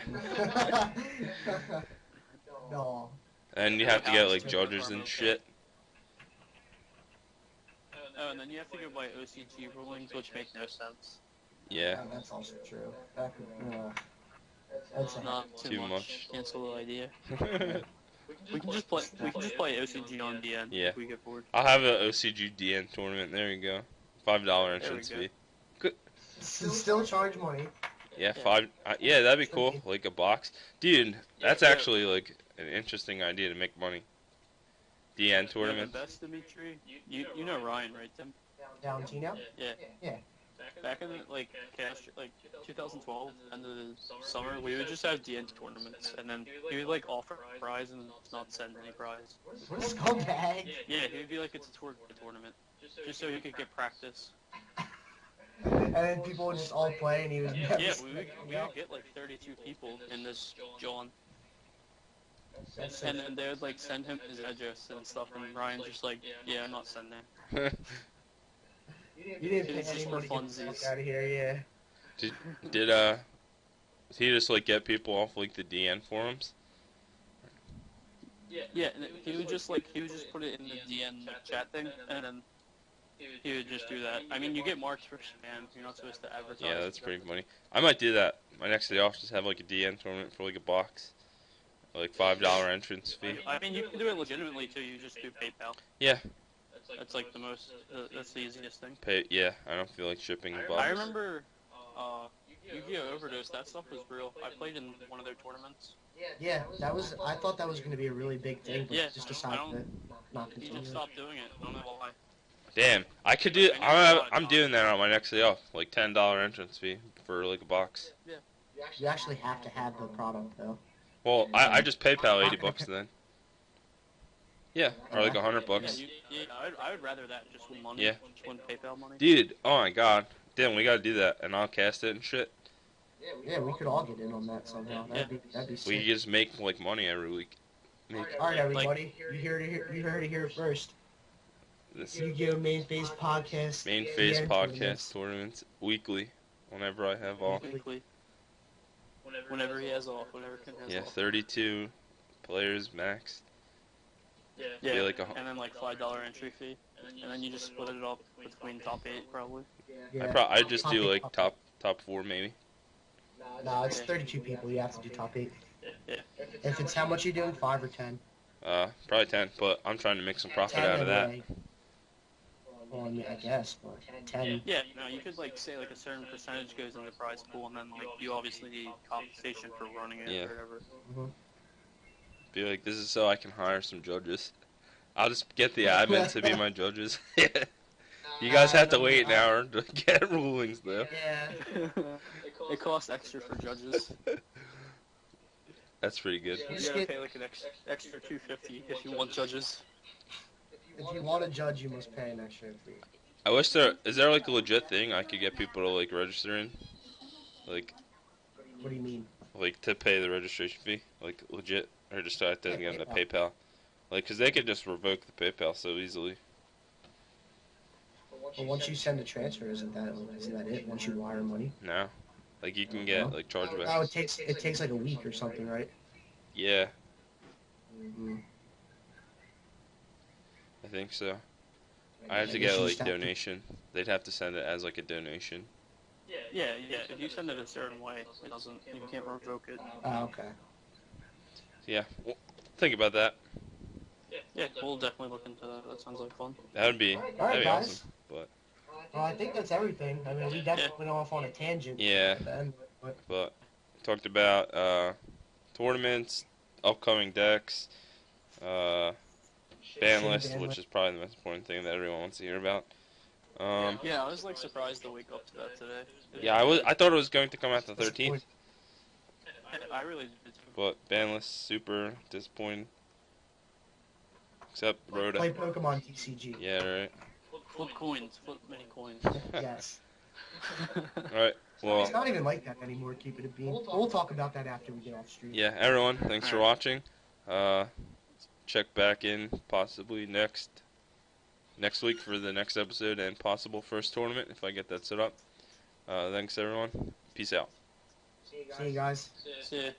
No. And you have to get like judges and shit. Oh, and then you have to go by OCG rulings, which make no sense. Yeah. That's also true. That could, that's a Not Too much. Cancel the idea. We can just play. We can just play OCG on DN. Yeah. If we get bored. I'll have an OCG DN tournament. There you go. $5 entrance There we fee. still charge money. Yeah, Yeah. 5. Yeah, that'd be cool. Like a box, dude. That's Yeah. actually like an interesting idea to make money. DN tournament. The best, Dimitri. You know Ryan, right, Tim? Down Tino? Yeah. Yeah. Back in like 2012, end of the summer, we would just have DN tournaments, and then he would like offer a prize and not send any prize. What a scumbag. Yeah, he would be like, it's a tournament, just so he could get practice. And then people would just all play and he was never Yeah, we would get like 32 people in this John. And then they would like send him his address and stuff, and Ryan's just like, yeah, I'm not sending. You didn't pay It's just for anybody to get the funsies. fuck out of here, yeah. Did he just like get people off like the DN forums? Yeah, and he would just put it in the DN chat thing, and then he would just do that. I mean, you get marks for spam. You're not supposed to advertise. Yeah, that's pretty funny. I might do that. My next day off, just have like a DN tournament for like a box, like $5 entrance fee. I mean, you can do it legitimately too. You just do PayPal. Yeah. That's like the most. That's the easiest thing. Yeah, I don't feel like shipping the box. I remember Yu-Gi-Oh! Overdose. That stuff was real. I played in one of their tournaments. Yeah, that was. I thought that was going to be a really big thing, but Yeah, just I decided don't- to not He continue. just stopped doing it. I don't know why. Damn, I could do. I'm doing that on my next day off, like $10 entrance fee for like a box. You actually have to have the product, though. Well, I just PayPal $80 then. Yeah, or like $100. Yeah, I would rather that just with money. Yeah. Just with PayPal money. Dude, oh my god. Damn, we gotta do that, and I'll cast it and shit. Yeah, we could all get in on that somehow. That'd be sick. We just make like money every week. All right, everybody, you heard it here first. This Yu-Gi-Oh! Main Phase Podcast. main phase Yeah, podcast tournaments weekly, whenever I have off. Weekly. Whenever he has off, whenever Ken has Yeah, off. 32 players max. Yeah, Be like and then like $5 entry fee, and then you just split it up between top 8 probably. Yeah. I just Top do eight, like top 4 maybe. No, it's 32 people. You have to do top 8. Yeah. If it's how much you doing, 5 or 10? Probably 10, but I'm trying to make some profit 10 out of that. anyway. Well, I mean, I guess, but 10. Yeah, no, you could like say like a certain percentage goes in the prize pool, and then like you obviously need compensation for running it Yeah. or whatever. Mm-hmm. Be like, this is so I can hire some judges. I'll just get the admin to be my judges. You guys have to wait an hour to get rulings though. Yeah. It costs extra for judges. That's pretty good. You gotta pay like an extra $250 if you want judges. If you want to judge, you must pay an extra fee. I wish is there like a legit thing I could get people to like register in? Like What do you mean? to pay the registration fee? Like legit? Or just have to get the PayPal? Like, cause they could just revoke the PayPal so easily. But once you send a transfer, isn't that it? Once you wire money? No. Like you can get like chargebacks. Oh, it takes like a week or something, right? Yeah, Mm-hmm. I think so. I have to get like donation. They'd have to send it as like a donation. Yeah. If you send it a certain way, it doesn't. You can't revoke it. Oh, okay. Yeah, well, think about that. Yeah, we'll definitely look into that. That sounds like fun. That'd be Alright, awesome. guys. But Well, I think that's everything. I mean, we definitely went off on a tangent. Yeah. At the end, but but talked about tournaments, upcoming decks, Banlist, which is probably the most important thing that everyone wants to hear about. Yeah, I was like surprised to wake up to that today. Yeah, I thought it was going to come out the 13th, I really did too. but Banlist super disappointing. Except Rhoda. play Pokemon TCG. Yeah, right. Flip coins, flip many coins. Yes. Alright, well, It's not even like that anymore. Keep it a bean. We'll talk about that after we get off stream. yeah, everyone, thanks for watching. Check back in possibly next week for the next episode and possible first tournament if I get that set up. Thanks everyone. Peace out. See you guys. See ya.